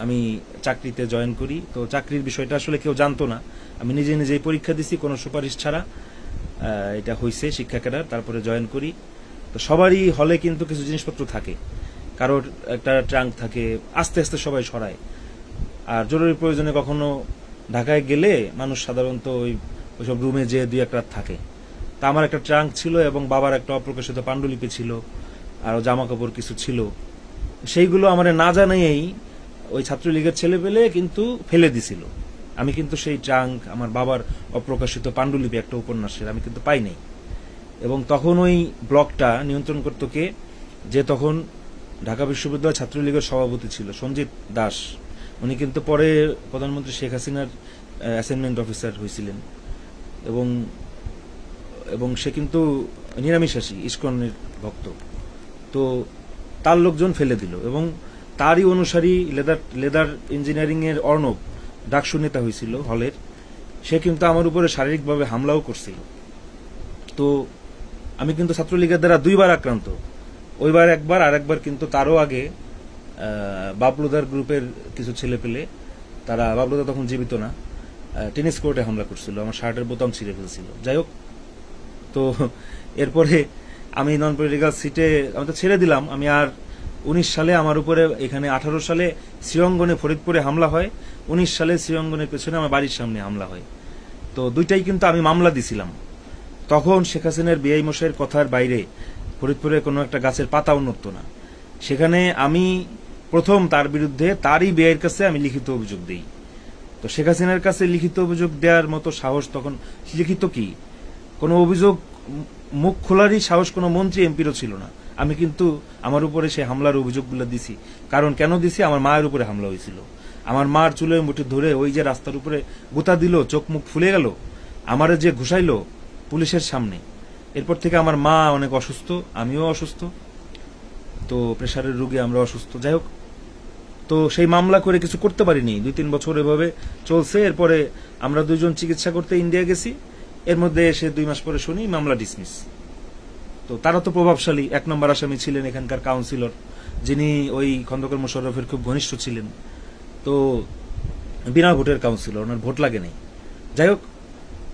আমি চাকরিতে জয়েন করি। তো চাকরির বিষয়টা আসলে কেউ জানতো না, আমি নিজে নিজেই পরীক্ষা দিছি কোনো সুপারিশ ছাড়া, এটা হয়েছে শিক্ষা ক্যাডার, তারপরে জয়েন করি। তো সবারই হলে কিন্তু কিছু জিনিসপত্র থাকে, কারোর একটা ট্রাঙ্ক থাকে, আস্তে আস্তে সবাই সরায়। আর জরুরি প্রয়োজনে কখনো ঢাকায় গেলে মানুষ সাধারণত ওইসব রুমে যে 2-1 রাত থাকে। তা আমার একটা ট্রাঙ্ক ছিল এবং বাবার একটা অপ্রকাশিত পাণ্ডুলিপি ছিল, আর জামা কাপড় কিছু ছিল, সেইগুলো আমার না জানাই ওই ছাত্রলীগের ছেলে পেলে কিন্তু ফেলে দিছিল। আমি কিন্তু সেই ট্রাঙ্ক, আমার বাবার অপ্রকাশিত পাণ্ডুলিপি একটা উপন্যাসের, আমি কিন্তু পাই নাই। এবং তখন ওই ব্লকটা নিয়ন্ত্রণ করত কে, যে তখন ঢাকা বিশ্ববিদ্যালয় ছাত্রলীগের সভাপতি ছিল, সঞ্জিত দাস। উনি কিন্তু পরে প্রধানমন্ত্রী শেখ হাসিনার অ্যাসাইনমেন্ট অফিসার হয়েছিলেন, এবং সে কিন্তু নিরামিষাসী, ইস্কনের ভক্ত। তো তার লোকজন ফেলে দিল, এবং তারই অনুসারী লেদার ইঞ্জিনিয়ারিং এর অর্ণব ডাকসু নেতা হয়েছিল হলের, সে কিন্তু আমার উপরে শারীরিকভাবে হামলাও করছিল। তো আমি কিন্তু ছাত্রলীগের দ্বারা 2 বার আক্রান্ত, ওইবার একবার, আর একবার কিন্তু তারও আগে বাবলুদার গ্রুপের কিছু ছেলে পেলে, তারা, বাবলুদা তখন জীবিত না, টেনিস কোর্টে হামলা করছিল, আমার শার্টের বোতাম ছিঁড়ে ফেলছিল। যাই হোক, তো এরপরে আমি নন পলিটিক্যাল সিটে আমি তো ছেড়ে দিলাম। আমি আর 19 সালে আমার উপরে, এখানে 18 সালে শ্রীঅঙ্গনে ফরিদপুরে হামলা হয়, 19 সালে শ্রীঅঙ্গনের পেছনে আমার বাড়ির সামনে হামলা হয়। তো দুইটাই কিন্তু আমি মামলা দিছিলাম। তখন শেখ হাসিনার বিআই মশাইয়ের কথার বাইরে ফরিদপুরে কোনো একটা গাছের পাতাও নড়ত না। সেখানে আমি প্রথম তার বিরুদ্ধে তারই বিআইয়ের কাছে আমি লিখিত অভিযোগ দিই। তো শেখ হাসিনার কাছে লিখিত অভিযোগ দেওয়ার মতো সাহস তখন, লিখিত কি, কোনো অভিযোগ মুখ খোলারই সাহস কোনো মন্ত্রী এমপিরও ছিল না। আমি কিন্তু আমার উপরে সেই হামলার অভিযোগগুলো দিছি। কারণ কেন দিছি, আমার মায়ের উপরে হামলা হয়েছিল। আমার মার চুলের মুঠি ধরে ওই যে রাস্তার উপরে গোতা দিল, চোখ মুখ ফুলে গেল, আমারে যে ঘুষাইলো পুলিশের সামনে। এরপর থেকে আমার মা অনেক অসুস্থ, আমিও অসুস্থ, তো প্রেশারের রোগী, আমরা অসুস্থ। যাই হোক, তো সেই মামলা করে কিছু করতে পারিনি। 2-3 বছর এভাবে চলছে। এরপরে আমরা দুইজন চিকিৎসা করতে ইন্ডিয়া গেছি। এর মধ্যে এসে 2 মাস পরে শুনি মামলা ডিসমিস। তো তারা তো প্রভাবশালী। 1 নম্বর আসামি ছিলেন এখানকার কাউন্সিলর, যিনি ওই খন্দকার মোশাররফের খুব ঘনিষ্ঠ ছিলেন। তো বিনা ভোটের কাউন্সিলর, ওনার ভোট লাগে নাই। যাই হোক,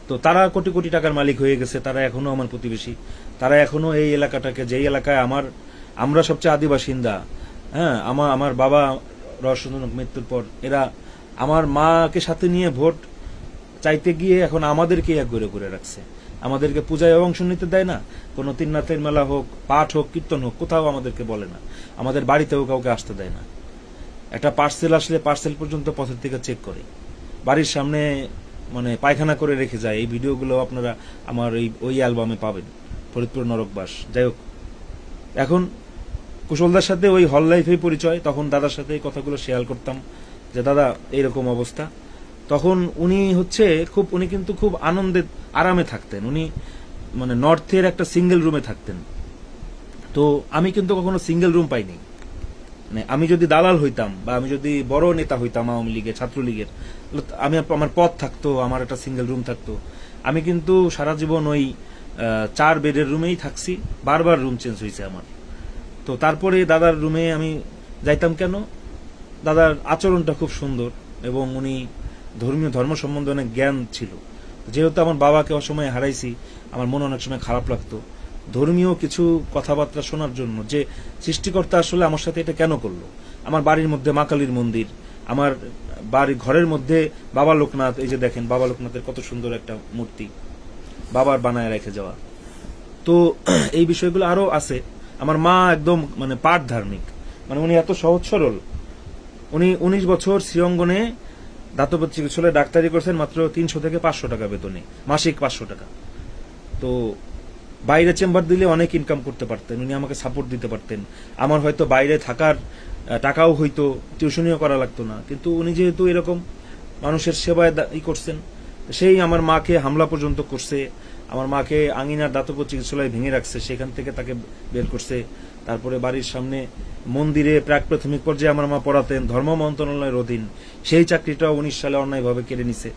তো তারা কোটি কোটি টাকার মালিক হয়ে গেছে। তারা এখনো আমার প্রতিবেশী। তারা এখনো এই এলাকাটাকে, যেই এলাকায় আমরা সবচেয়ে আদি বাসিন্দা, হ্যাঁ, আমার বাবা রহস্যজনক মৃত্যুর পর এরা আমার মাকে সাথে নিয়ে ভোট চাইতে গিয়ে এখন আমাদেরকে এক ঘুরে ঘুরে রাখছে। আমাদেরকে পূজায় অংশ নিতে দেয় না। কোনো তিননাথের মেলা হোক, পাঠ হোক, কীর্তন হোক, কোথাও আমাদেরকে বলে না। আমাদের বাড়িতেও কাউকে আসতে দেয় না। একটা পার্সেল আসলে পার্সেল পর্যন্ত পথের থেকে চেক করে, বাড়ির সামনে মানে পায়খানা করে রেখে যায়। এই ভিডিওগুলো আপনারা আমার ওই অ্যালবামে পাবেন, ফরিদপুর নরকবাস। যাই হোক, এখন কুশলদার সাথে ওই হল লাইফেই পরিচয়। তখন দাদার সাথে এই কথাগুলো শেয়ার করতাম যে দাদা এইরকম অবস্থা। তখন উনি কিন্তু খুব আনন্দে আরামে থাকতেন। উনি মানে নর্থের একটা সিঙ্গেল রুমে থাকতেন। তো আমি কিন্তু কখনো সিঙ্গেল রুম পাইনি। মানে আমি যদি দালাল হইতাম বা আমি যদি বড় নেতা হইতাম আওয়ামী লীগের, ছাত্রলীগের, আমার পদ থাকতো, আমার একটা সিঙ্গেল রুম থাকতো। আমি কিন্তু সারা জীবন ওই 4 বেডের রুমেই থাকছি। বারবার রুম চেঞ্জ হয়েছে আমার। তো তারপরে দাদার রুমে আমি যাইতাম কেন, দাদার আচরণটা খুব সুন্দর এবং উনি ধর্ম সম্বন্ধে অনেক জ্ঞান ছিল। যেহেতু আমার বাবাকে অসময়ে হারাইছি, আমার মনে অনেক সময় খারাপ লাগতো ধর্মীয় কিছু কথাবার্তা শোনার জন্য, যে সৃষ্টিকর্তা আসলে আমার সাথে এটা কেন করলো। আমার বাড়ির মধ্যে মা কালীর মন্দির, আমার ঘরের মধ্যে বাবা লোকনাথ, এই যে দেখেন বাবা লোকনাথের কত সুন্দর একটা মূর্তি, বাবার বানায় রেখে যাওয়া। তো এই বিষয়গুলো আরো আছে। আমার মা একদম মানে পাঠ ধার্মিক, মানে উনি এত সহজ সরল। উনি 19 বছর শ্রীঅঙ্গনে দাতব্য চিকিৎসালয়ে ডাক্তারি করছেন মাত্র 300 থেকে 500 টাকা বেতনে, মাসিক 500 টাকা। তো বাইরে চেম্বার দিলে অনেক ইনকাম করতে পারতেন, উনি আমাকে সাপোর্ট দিতে পারতেন। আমার হয়তো বাইরে থাকার টাকাও হইতো, টিউশনিও করা লাগতো না। কিন্তু উনি যেহেতু এরকম মানুষের সেবায় করছেন, সেই আমার মাকে হামলা পর্যন্ত করছে। আমার মাকে আঙিনার দাতব্য চিকিৎসালয়ে ভেঙে রাখছে, সেখান থেকে তাকে বের করছে। তারপরে বাড়ির সামনে মন্দিরে প্রাক প্রাথমিক পর্যায়ে আমার মা পড়াতেন, ধর্ম মন্ত্রণালয়ের অধীন, সেই চাকরিটাও 19 সালে অন্যায়ভাবে কেড়ে নিছে।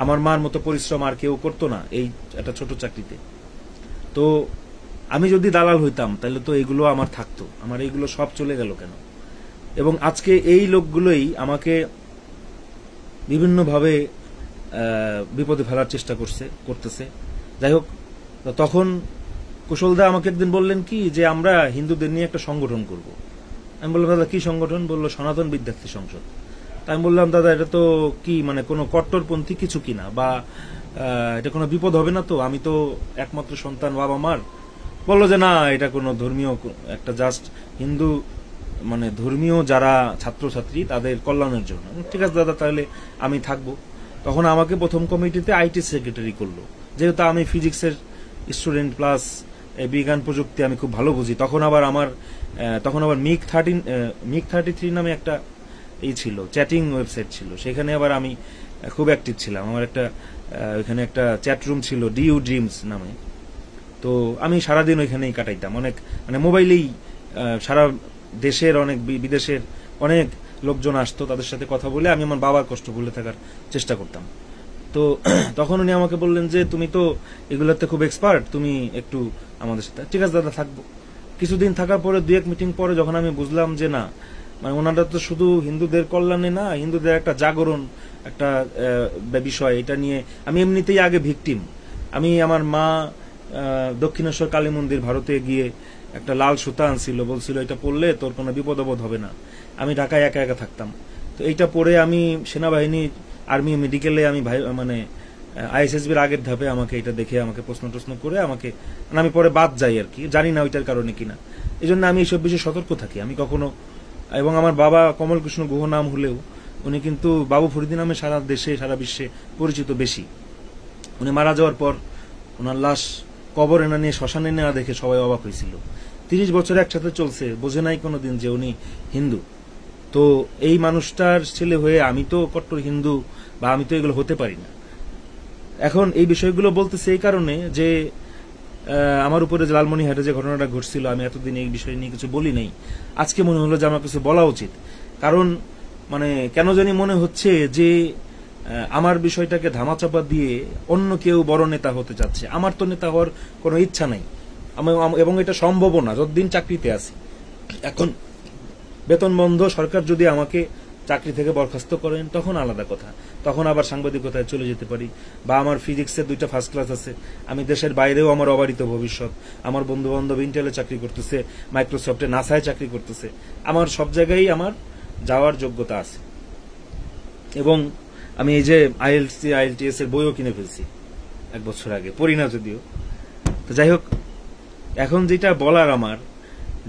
আমার মার মতো পরিশ্রম আর কেউ করতো না এই একটা ছোট চাকরিতে। তো আমি যদি দালাল হইতাম তাহলে তো এগুলো আমার থাকতো, আমার এইগুলো সব চলে গেল কেন? এবং আজকে এই লোকগুলোই আমাকে বিভিন্নভাবে বিপদে ফেলার চেষ্টা করতেছে। যাই হোক, তখন কুশলদা আমাকে একদিন বললেন কি যে আমরা হিন্দুদের নিয়ে একটা সংগঠন করব। আমি বললাম দাদা কি সংগঠন? বললো সনাতন বিদ্যার্থী সংসদ। আমি বললাম দাদা এটা তো কি মানে কোনো কট্টরপন্থী কিছু কিনা, বা এটা কোনো বিপদ হবে না তো? আমি তো একমাত্র সন্তান বাবা মার। বললো যে না, এটা কোনো ধর্মীয় একটা জাস্ট হিন্দু মানে ধর্মীয় যারা ছাত্রছাত্রী তাদের কল্যাণের জন্য। ঠিক আছে দাদা, তাহলে আমি থাকবো। তখন আমাকে প্রথম কমিটিতে আইটি সেক্রেটারি করলো, যেহেতু আমি ফিজিক্সের স্টুডেন্ট প্লাস বিজ্ঞান প্রযুক্তি আমি খুব ভালো বুঝি। তখন আবার মিক 33 নামে একটা ছিল, চ্যাটিং ওয়েবসাইট ছিল, সেখানে আবার আমি খুব অ্যাক্টিভ ছিলাম। আমার ওইখানে একটা চ্যাট রুম ছিল ডিউ ড্রিমস নামে। তো আমি সারাদিন ওইখানেই কাটাইতাম, অনেক মানে মোবাইলেই সারা দেশের অনেক বিদেশের অনেক লোকজন আসতো, তাদের সাথে কথা বলে আমি আমার বাবার কষ্ট ভুলে থাকার চেষ্টা করতাম। তো তখন উনি আমাকে বললেন যে তুমি তো এগুলোতে খুব এক্সপার্ট, তুমি একটু আমাদের সাথে। ঠিক আছে দাদা, থাকবো। কিছুদিন থাকার পরে 2-1 মিটিং পরে যখন আমি বুঝলাম যে না, মানে ওনারা তো শুধু হিন্দুদের কল্যাণে না, হিন্দুদের একটা জাগরণ একটা বিষয়, এটা নিয়ে আমি এমনিতেই আগে ভিকটিম। আমার মা দক্ষিণেশ্বর কালী মন্দির ভারতে গিয়ে একটা লাল সুতা আনছিল, বলছিল এটা পড়লে তোর কোনো বিপদ আপদ হবে না। আমি ঢাকায় একা একা থাকতাম, তো এইটা পরে আমি সেনাবাহিনী আর্মি মেডিকেলে আমি আইএসএসবির আগের ধাপে আমাকে এটা দেখে আমাকে প্রশ্ন করে আমাকে, আমি পরে বাদ যাই আর কি, জানি না ওইটার কারণে কিনা। এই জন্য আমি এইসব বিষয়ে সতর্ক থাকি। আমি কখনো, এবং আমার বাবা কমল কৃষ্ণ গুহ নাম হলেও উনি কিন্তু বাবু ফরিদি নামে সারা দেশে সারা বিশ্বে পরিচিত বেশি। উনি মারা যাওয়ার পর ওনার লাশ কবর এনে নিয়ে শ্মশানে নেওয়া দেখে সবাই অবাক হয়েছিল। 30 বছর একসাথে চলছে, বোঝে নাই কোনোদিন যে উনি হিন্দু। তো এই মানুষটার ছেলে হয়ে আমি তো কট্টর হিন্দু বা আমি তো এগুলো হতে পারি না। এখন এই বিষয়গুলো বলতেছে এই কারণে যে আমার উপরে লালমনিরহাটে যে ঘটনাটা ঘটছিল, আমি এতদিন এই বিষয় নিয়ে কিছু বলি নাই। আজকে মনে হলো যে আমার কিছু বলা উচিত, কারণ মানে কেন জানি মনে হচ্ছে যে আমার বিষয়টাকে ধামাচাপা দিয়ে অন্য কেউ বড় নেতা হতে চাচ্ছে। আমার তো নেতা হওয়ার কোনো ইচ্ছা নাই, এবং এটা সম্ভবও না যতদিন চাকরিতে আছি। এখন বেতন বন্ধ, সরকার যদি আমাকে চাকরি থেকে বরখাস্ত করেন তখন আলাদা কথা, তখন আবার সাংবাদিকতায় চলে যেতে পারি। বা আমার ফিজিক্সের 2টা ফার্স্ট ক্লাস আছে, আমি দেশের বাইরেও আমার অবারিত ভবিষ্যৎ, আমার বন্ধু বান্ধব ইন্টেলে চাকরি করতেছে, মাইক্রোসফটে, নাসায় চাকরি করতেছে, আমার সব জায়গায় আমার যাওয়ার যোগ্যতা আছে। এবং আমি এই যে আইএলটিএস এর বইও কিনে ফেলছি 1 বছর আগে, পড়ি না যদিও। তো যাই হোক, এখন যেটা বলার আমার,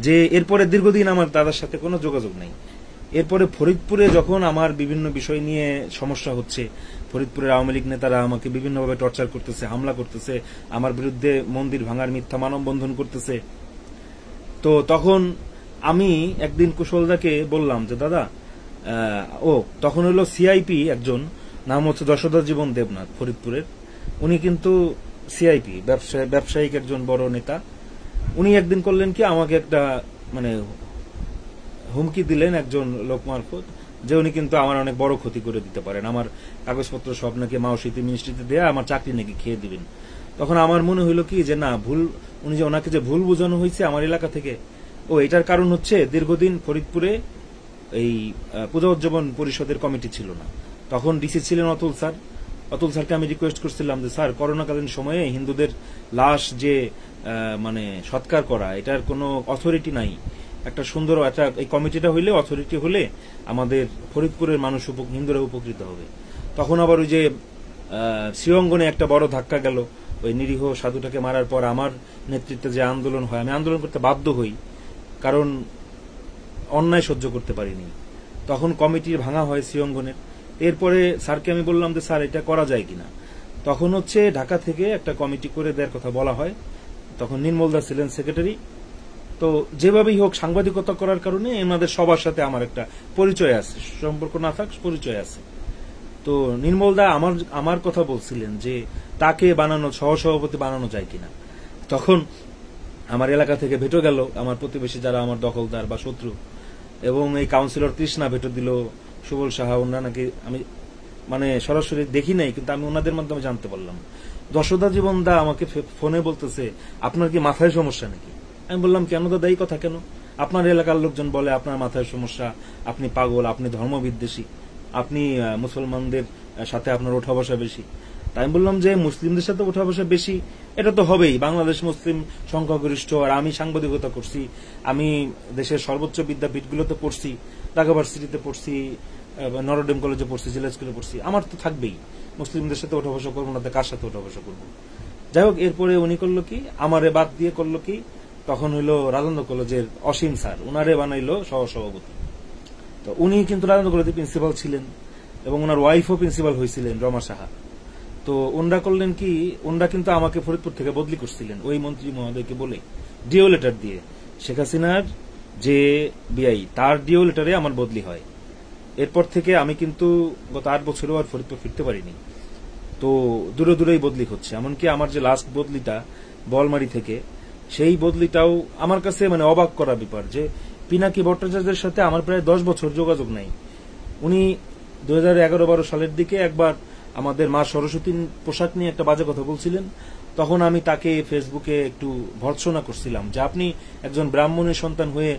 যে এরপরে দীর্ঘদিন আমার দাদার সাথে কোনো যোগাযোগ নাই। এরপরে ফরিদপুরে যখন আমার বিভিন্ন বিষয় নিয়ে সমস্যা হচ্ছে, ফরিদপুরের আওয়ামী লীগ নেতারা আমাকে বিভিন্নভাবে টর্চার করতেছে, হামলা করতেছে, আমার বিরুদ্ধে মন্দির ভাঙার মিথ্যা মানববন্ধন করতেছে, তো তখন আমি একদিন কুশলদাকে বললাম যে দাদা, তখন হলো সিআইপি একজন, নাম হচ্ছে যশোদা জীবন দেবনাথ, ফরিদপুরের, উনি কিন্তু সিআইপি ব্যবসায়িক একজন বড় নেতা। উনি একদিন করলেন কি, আমাকে একটা মানে হুমকি দিলেন একজন লোক মারফত, যে উনি কিন্তু আমার অনেক বড় ক্ষতি করে দিতে পারেন, আমার কাগজপত্র সব নাকি মাওসিতে মিনিস্ট্রিতে দেয়া, আমার চাকরি নাকি খেয়ে দিবেন। তখন আমার মনে হইল কি যে না, ভুল, উনি যে ওনাকে যে ভুল বোঝানো হয়েছে আমার এলাকা থেকে, এটার কারণ হচ্ছে দীর্ঘদিন ফরিদপুরে এই পূজা উদযাপন পরিষদের কমিটি ছিল না। তখন ডিসি ছিলেন অতুল স্যার। অতুল স্যারকে আমি রিকোয়েস্ট করছিলাম যে স্যার, করোনাকালীন সময়ে হিন্দুদের লাশ যে মানে সৎকার করা, এটার কোনো অথরিটি নাই, একটা সুন্দর একটা এই কমিটিটা হইলে, অথরিটি হলে আমাদের ফরিদপুরের মানুষ হিন্দুরা উপকৃত হবে। তখন আবার ওই যে শ্রীঅঙ্গনে একটা বড় ধাক্কা গেল, ওই নিরীহ সাধুটাকে মারার পর আমার নেতৃত্বে যে আন্দোলন হয়, আমি আন্দোলন করতে বাধ্য হই, কারণ অন্যায় সহ্য করতে পারিনি। তখন কমিটির ভাঙা হয় শ্রীঅঙ্গনের। এরপরে স্যারকে আমি বললাম যে স্যার, এটা করা যায় কিনা। তখন হচ্ছে ঢাকা থেকে একটা কমিটি করে দেওয়ার কথা বলা হয়, তখন নির্মল দা ছিলেন সেক্রেটারি। তো যেভাবেই হোক সাংবাদিকতা করার কারণে এনাদের সবার সাথে আমার একটা পরিচয় আছে, সম্পর্ক না থাক পরিচয় আছে। তো নির্মল দা আমার কথা বলছিলেন যে তাকে বানানো, সহসভাপতি বানানো যায় কিনা। তখন আমার এলাকা থেকে ভেটো গেল আমার প্রতিবেশী যারা আমার দখলদার বা শত্রু, এবং এই কাউন্সিলর তৃষ্ণা ভেটো দিল, সুবল সাহা, ওনারা নাকি, আমি মানে সরাসরি দেখি নাই কিন্তু আমি ওনাদের মাধ্যমে জানতে পারলাম। যশোদা জীবন দা আমাকে ফোনে বলতেছে, আপনার কি মাথায় সমস্যা নাকি? আমি বললাম কেন দাদা, এই কথা কেন? আপনার এলাকার লোকজন বলে আপনার মাথায় সমস্যা, আপনি পাগল, আপনি ধর্মবিদ্বেষী, আপনি মুসলমানদের সাথে আপনার ওঠা বসা বেশি। তাই আমি বললাম যে মুসলিমদের সাথে ওঠা বসা বেশি, এটা তো হবেই, বাংলাদেশ মুসলিম সংখ্যাগরিষ্ঠ, আর আমি সাংবাদিকতা করছি, আমি দেশের সর্বোচ্চ বিদ্যাপীঠগুলোতে পড়ছি, ঢাকা ভার্সিটিতে পড়ছি, নরডেম কলেজে পড়ছি, জেলা স্কুলে পড়ছি, আমার তো থাকবেই। মুসলিমদের সাথে ওঠা বসা করবো না, কার সাথে ওঠা বসা করবো? যাই হোক, এরপরে উনি করলো কি, আমারে বাদ দিয়ে করলো কি, তখন হইলো রাজেন্দ্র কলেজের অসীম স্যার, উনারে বানাইলো সহসভাপতি। তো উনি কিন্তু রাজেন্দ্র কলেজের প্রিন্সিপাল ছিলেন, এবং ওনার ওয়াইফও প্রিন্সিপাল হয়েছিলেন, রমা সাহা। তো ওনরা করলেন কি, ওনরা কিন্তু আমাকে ফরিদপুর থেকে বদলি করছিলেন ওই মন্ত্রী মহোদয়কে বলে, ডিও লেটার দিয়ে। শেখ হাসিনার যে বিআই, তার ডিও লেটারে আমার বদলি হয়। এরপর থেকে আমি কিন্তু গত 8 বছরেও আর ফরিদপুর ফিরতে পারিনি। তো দূরে দূরেই বদলি হচ্ছে, এমনকি আমার যে লাস্ট বদলিটা বলমারি থেকে, সেই বদলিটাও আমার কাছে মানে অবাক করা ব্যাপার, যে পিনাকি ভট্টাচার্যের সাথে আমার প্রায় 10 বছর যোগাযোগ নাই। উনি 2011-12 সালের দিকে একবার আমাদের মা সরস্বতীর পোশাক নিয়ে একটা বাজে কথা বলছিলেন। তখন আমি তাকে ফেসবুকে একটু ভর্ৎসনা করছিলাম যে আপনি একজন ব্রাহ্মণের সন্তান হয়ে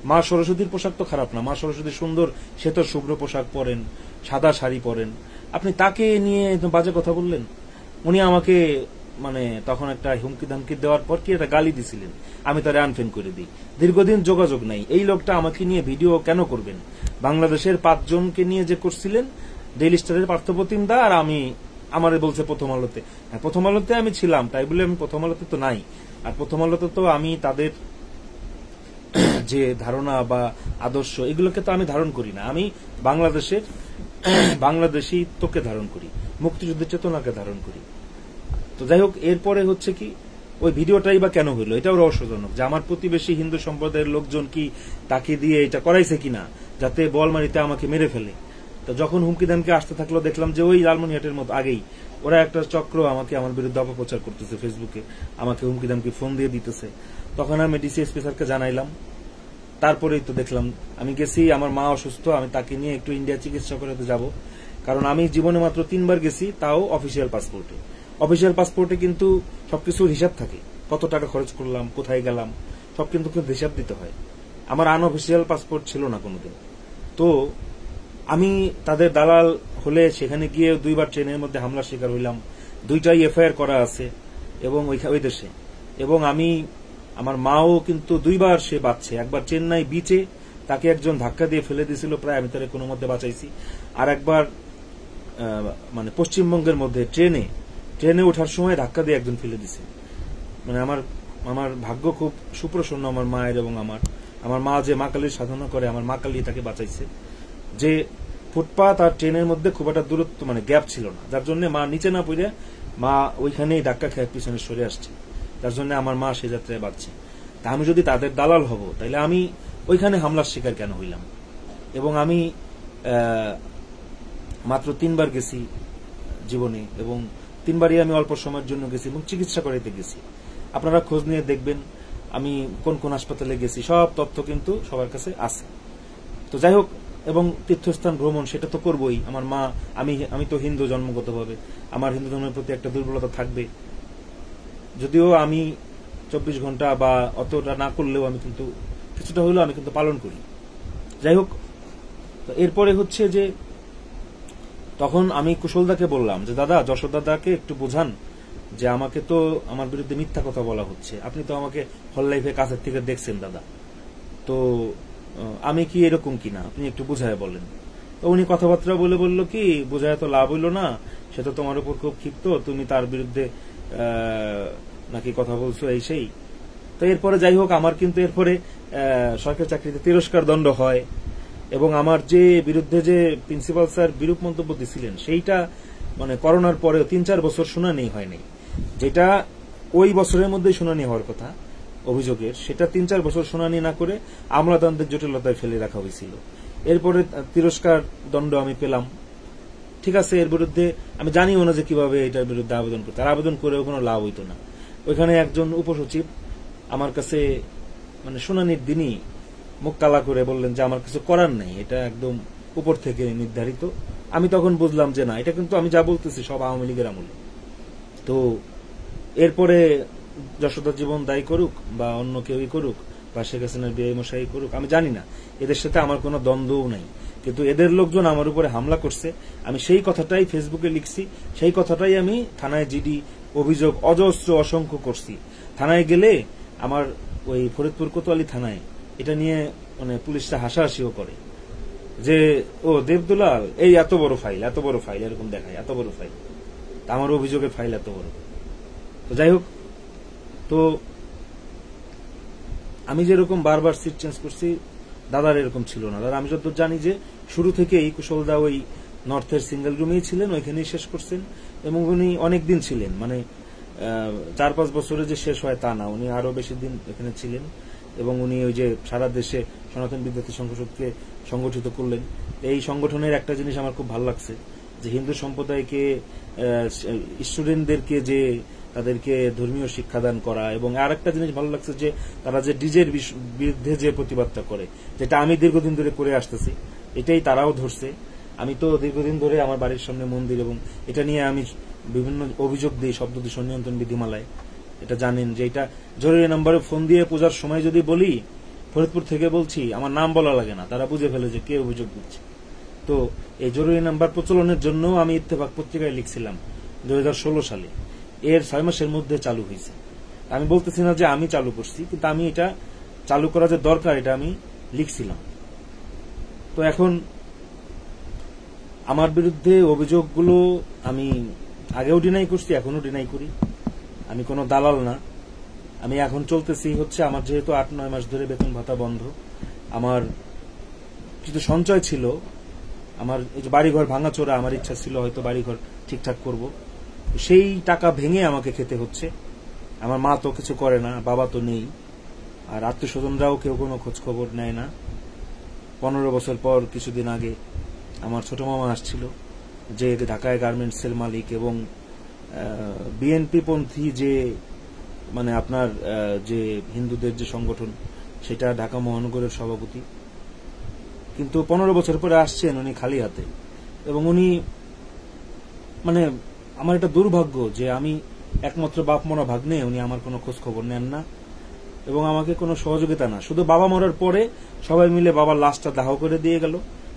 মা সরস্বতীর পোশাক তো খারাপ না, মা সরস্বতীর সুন্দর শ্বেত শুভ্র পোশাক পরেন, সাদা শাড়ি পরেন, আপনি তাকে নিয়ে বাজে কথা বললেন। উনি আমাকে মানে তখন একটা হুমকি ধামকি দেওয়ার পর কি একটা গালি দিছিলেন, আমি তারে আনফ্রেন্ড করে দিই। দীর্ঘদিন যোগাযোগ নাই। এই লোকটা আমাকে নিয়ে ভিডিও কেন করবেন? বাংলাদেশের 5 জনকে নিয়ে যে করছিলেন, ডেইলি স্টারের পার্থপ্রতিম দা আর আমি আমারে বলছে প্রথম আলোতে। হ্যাঁ, প্রথম আলোতে আমি ছিলাম, তাই বলে আমি প্রথম আলোতে তো নাই। আর প্রথম আলোতে তো আমি তাদের যে ধারণা বা আদর্শ এগুলোকে তো আমি ধারণ করি না। আমি বাংলাদেশের বাংলাদেশি তোকে ধারণ করি, মুক্তিযুদ্ধের চেতনাকে ধারণ করি। তো যাই হোক, এরপরে হচ্ছে কি ওই ভিডিওটাই বা কেন হইলো, এটাও রহস্যজনক। যে আমার প্রতিবেশী হিন্দু সম্প্রদায়ের লোকজন কি তাকে দিয়ে এটা করাইছে কিনা, যাতে বলমারিতে আমাকে মেরে ফেলে। তো যখন হুমকি দামকে আসতে থাকলো, দেখলাম যে ওই লালমনিহাটের মতো আগেই ওরা একটা চক্র আমাকে আমার বিরুদ্ধে অপপ্রচার করতেছে ফেসবুকে, আমাকে হুমকি দামকে ফোন দিয়ে দিতেছে। তখন আমি ডিসিএসপি স্যারকে জানাইলাম। তারপরেই তো দেখলাম, আমি গেছি, আমার মা অসুস্থ, আমি তাকে নিয়ে একটু ইন্ডিয়া চিকিৎসা করাতে যাব। কারণ আমি জীবনে মাত্র 3 বার গেছি, তাও অফিসিয়াল পাসপোর্টে। অফিসিয়াল পাসপোর্টে কিন্তু সবকিছুর হিসাব থাকে, কত টাকা খরচ করলাম, কোথায় গেলাম, সব কিন্তু হিসাব দিতে হয়। আমার আনঅফিসিয়াল পাসপোর্ট ছিল না কোনোদিন। তো আমি তাদের দালাল হলে সেখানে গিয়ে 2 বার ট্রেনের মধ্যে হামলার শিকার হইলাম, 2টাই এফআইআর করা আছে এবং ওই দেশে। এবং আমার মাও কিন্তু 2 বার সে বাঁচছে। একবার চেন্নাই বিচে তাকে একজন ধাক্কা দিয়ে ফেলে দিয়েছিল, প্রায় আমি তারে কোনো মধ্যে বাঁচাইছি। আর একবার মানে পশ্চিমবঙ্গের মধ্যে ট্রেনে ওঠার সময় ধাক্কা দিয়ে একজন ফেলে দিছে। মানে আমার ভাগ্য খুব সুপ্রসন্ন আমার মায়ের এবং আমার মা যে মা কালীর সাধনা করে, আমার মা কালী তাকে বাঁচাইছে। যে ফুটপাত আর ট্রেনের মধ্যে খুব একটা দূরত্ব মানে গ্যাপ ছিল না, যার জন্য মা নিচে না পড়ে মা ওইখানেই ধাক্কা খেয়ে পিছনে সরে আসছে, যার জন্য আমার মা সে যাত্রায় বাঁচছে। তা আমি যদি তাদের দালাল হব, তাহলে আমি ওইখানে হামলার শিকার কেন হইলাম? এবং আমি মাত্র 3 বার গেছি জীবনে, এবং 3 বারই আমি অল্প সময়ের জন্য গেছি এবং চিকিৎসা করাইতে গেছি। আপনারা খোঁজ নিয়ে দেখবেন আমি কোন কোন হাসপাতালে গেছি, সব তথ্য কিন্তু সবার কাছে আছে। তো যাই হোক, এবং তীর্থস্থান ভ্রমণ সেটা তো করবই। আমার মা, আমি তো হিন্দু জন্মগতভাবে, আমার হিন্দু ধর্মের প্রতি একটা দুর্বলতা থাকবে। যদিও আমি 24 ঘন্টা বা অতটা না করলেও আমি কিন্তু কিছুটা হলেও আমি কিন্তু পালন করি। যাই হোক, এরপরে হচ্ছে যে তখন আমি কুশলদাকে বললাম যে দাদা, যশোদাদাকে একটু বোঝান যে আমাকে তো আমার বিরুদ্ধে মিথ্যা কথা বলা হচ্ছে, আপনি তো আমাকে হল লাইফে কাছের থেকে দেখছেন দাদা, তো আমি কি এরকম কিনা আপনি একটু বুঝায় বলেন। তো উনি কথাবার্তা বলে বলল কি, বোঝায় তো লাভ হইল না, সে তো তোমার উপর খুব ক্ষিপ্ত, তুমি তার বিরুদ্ধে নাকি কথা বলছো এই সেই। তো এরপরে যাই হোক, আমার কিন্তু এরপরে সরকারি চাকরিতে তিরস্কার দণ্ড হয়, এবং আমার যে বিরুদ্ধে যে প্রিন্সিপাল স্যার বিরূপ মন্তব্য দিছিলেন, সেইটা মানে করোনার পরেও 3-4 বছর শুনানি হয়নি। যেটা ওই বছরের মধ্যেই শুনানি হওয়ার কথা অভিযোগের, সেটা 3-4 বছর শুনানি না করে আমলাতান্ত্রিক জটিলতায় ফেলে রাখা হয়েছিল। এরপরে তিরস্কার দণ্ড আমি পেলাম, ঠিক আছে। এর বিরুদ্ধে আমি জানিও না যে কিভাবে এটার বিরুদ্ধে আবেদন করতে, আর আবেদন করেও কোনো লাভ হইতো না। ওইখানে একজন উপসচিব আমার কাছে মানে শুনানির দিনই মুখ কালা করে বললেন যে আমার কিছু করার নাই, এটা একদম উপর থেকে নির্ধারিত। আমি তখন বুঝলাম যে না, এটা কিন্তু আমি যা বলতেছি সব আওয়ামী লীগের আমলে। তো এরপরে যশোদা জীবন দায়ী করুক বা অন্য কেউই করুক বা শেখ হাসিনার বিআই মশাই করুক, আমি জানি না, এদের সাথে আমার কোনো দ্বন্দ্বও নাই। কিন্তু এদের লোকজন আমার উপরে হামলা করছে, আমি সেই কথাটাই ফেসবুকে লিখছি, সেই কথাটাই আমি থানায় জিডি অভিযোগ অজস্র অসংখ্য করছি। থানায় গেলে আমার ওই ফরিদপুর কোতোয়ালি থানায় এটা নিয়ে মানে পুলিশরা হাসাহাসিও করে যে ও দেবদুলাল, এই এত বড় ফাইল এরকম দেখায়, এত বড় ফাইল, আমার অভিযোগের ফাইল এত বড়। তো যাই হোক, তো আমি যেরকম বারবার সিট চেঞ্জ করছি, দাদার এরকম ছিল না। দাদা আমি যতদূর জানি যে শুরু থেকেই কুশলদা ওই নর্থের সিঙ্গেল রুমেই ছিলেন, ওইখানেই শেষ করছেন, এবং উনি অনেকদিন ছিলেন, মানে 4-5 বছরে যে শেষ হয় তা না, উনি আরো বেশি দিন এখানে ছিলেন। এবং উনি ওই যে সারা দেশে সনাতন বিদ্যার্থী সংসদকে সংগঠিত করলেন। এই সংগঠনের একটা জিনিস আমার খুব ভালো লাগছে, যে হিন্দু সম্প্রদায়কে স্টুডেন্টদেরকে যে তাদেরকে ধর্মীয় শিক্ষাদান করা, এবং আর একটা জিনিস ভালো লাগছে যে তারা যে ডিজের বিরুদ্ধে যে প্রতিবাদটা করে, যেটা আমি দীর্ঘদিন ধরে করে আসতেছি, এটাই তারাও ধরছে। আমি তো দীর্ঘদিন ধরে আমার বাড়ির সামনে মন্দির, এবং এটা নিয়ে আমি বিভিন্ন অভিযোগ দিই শব্দ দূষণ নিয়ন্ত্রণ বিধিমালায়। এটা জানেন যে এটা জরুরি নাম্বারে ফোন দিয়ে পূজার সময় যদি বলি ফরিদপুর থেকে বলছি, আমার নাম বলা লাগে না, তারা বুঝে ফেলে যে কে অভিযোগ দিচ্ছে। তো এই জরুরি নাম্বার প্রচলনের জন্য আমি ইত্তেফাক পত্রিকায় লিখছিলাম 2016 সালে, এর 6 মাসের মধ্যে চালু হয়েছে। আমি বলতেছি না যে আমি চালু করছি, কিন্তু আমি এটা চালু করা যে দরকার এটা আমি লিখছিলাম। তো এখন আমার বিরুদ্ধে অভিযোগগুলো আমি আগেও ডিনাই করছি, এখনো ডিনাই করি। আমি কোনো দালাল না। আমি এখন চলতেছি হচ্ছে, আমার যেহেতু 8-9 মাস ধরে বেতন ভাতা বন্ধ, আমার কিছু সঞ্চয় ছিল, আমার এই যে বাড়িঘর ভাঙাচোরা, আমার ইচ্ছা ছিল হয়তো বাড়িঘর ঠিকঠাক করব, সেই টাকা ভেঙে আমাকে খেতে হচ্ছে। আমার মা তো কিছু করে না, বাবা তো নেই, আর আত্মীয় স্বজনরাও কেউ কোনো খোঁজ খবর নেয় না। 15 বছর পর কিছুদিন আগে আমার ছোট মামা আসছিল, যে ঢাকায় গার্মেন্টসের মালিক এবং বিএনপি পন্থী যে মানে আপনার যে হিন্দুদের যে সংগঠন, সেটা ঢাকা মহানগরের সভাপতি। কিন্তু 15 বছর পরে আসছেন উনি খালি হাতে, এবং উনি মানে আমার এটা দুর্ভাগ্য যে আমি একমাত্র বাপ মরা ভাগ্নে, উনি আমার কোনো খোঁজ খবর নেন না এবং আমাকে কোনো সহযোগিতা না। শুধু বাবা মরার পরে সবাই মিলে বাবার লাশটা দাহ করে দিয়ে গেল,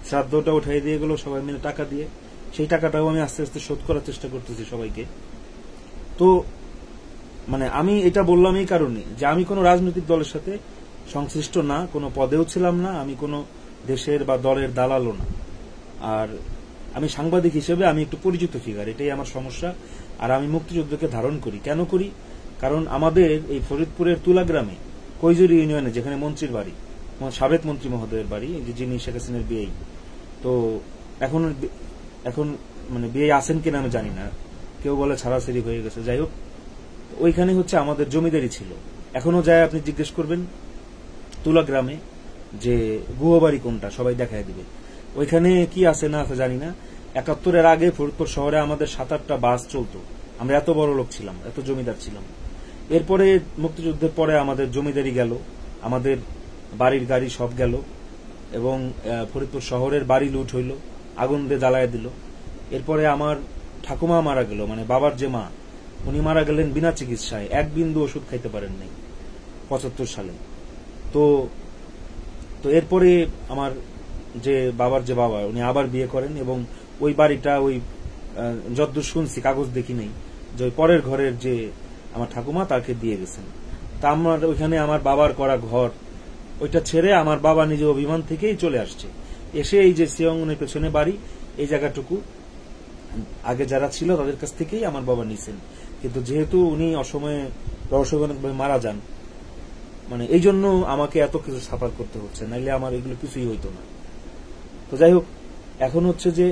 শ্রাদ্ধটা উঠাই দিয়ে গেল সবাই মিলে টাকা দিয়ে। সেই টাকাটাও আমি আস্তে আস্তে শোধ করার চেষ্টা করতেছি সবাইকে। তো মানে আমি এটা বললাম এই কারণে যে আমি কোনো রাজনৈতিক দলের সাথে সংশ্লিষ্ট না, কোনো পদেও ছিলাম না, আমি কোনো দেশের বা দলের দালালও না। আর আমি সাংবাদিক হিসেবে আমি একটু পরিচিত ফিগার, এটাই আমার সমস্যা। আর আমি মুক্তিযুদ্ধকে ধারণ করি, কেন করি? কারণ আমাদের এই ফরিদপুরের তুলা গ্রামে কৈজুরি ইউনিয়নে, যেখানে মন্ত্রীর বাড়ি, সাবেক মন্ত্রী মহোদয়ের বাড়ি, যিনি শেখ হাসিনার বিয়ে, তো এখন মানে বিয়ে আছেন কিনা আমি জানি না, কেউ বলে ছাড়াছাড়ি হয়ে গেছে, যাই হোক, ওইখানে হচ্ছে আমাদের জমিদারি ছিল। এখনো যায় আপনি জিজ্ঞেস করবেন তুলা গ্রামে যে গুহবাড়ি কোনটা, সবাই দেখায় দিবে। ওইখানে কি আছে না আছে জানি না। 71-এর আগে ফরিদপুর শহরে আমাদের 7-8টা বাস চলতো, আমরা এত বড় লোক ছিলাম, এত জমিদার ছিলাম। এরপরে মুক্তিযুদ্ধের পরে আমাদের জমিদারি গেল, আমাদের বাড়ির গাড়ি সব গেল, এবং ফরিদপুর শহরের বাড়ি লুট হইল, আগুন দিয়ে জ্বালায় দিল। এরপরে আমার ঠাকুমা মারা গেল, মানে বাবার যে মা, উনি মারা গেলেন বিনা চিকিৎসায়, 1 বিন্দু ওষুধ খাইতে পারেন নাই 75 সালে। তো এরপরে আমার যে বাবার যে বাবা, উনি আবার বিয়ে করেন, এবং ওই বাড়িটা ওই যতদূর শুনছি, কাগজ দেখি নেই, যে ওই পরের ঘরের যে আমার ঠাকুমা তাকে দিয়ে গেছেন। তা আমার ওইখানে আমার বাবার করা ঘর, ওইটা ছেড়ে আমার বাবা নিজে অভিমান থেকেই চলে আসছে, এসে এই যে সিয়ঙ্গনের পেছনে বাড়ি, এই জায়গাটুকু আগে যারা ছিল তাদের কাছ থেকেই আমার বাবা নিছেন। কিন্তু যেহেতু উনি অসময়ে রহস্যজনকভাবে মারা যান, মানে এই জন্য আমাকে এত কিছু সাফার করতে হচ্ছে, নাইলে আমার এগুলো কিছুই হইতো না। তো যাই হোক, এখন হচ্ছে যে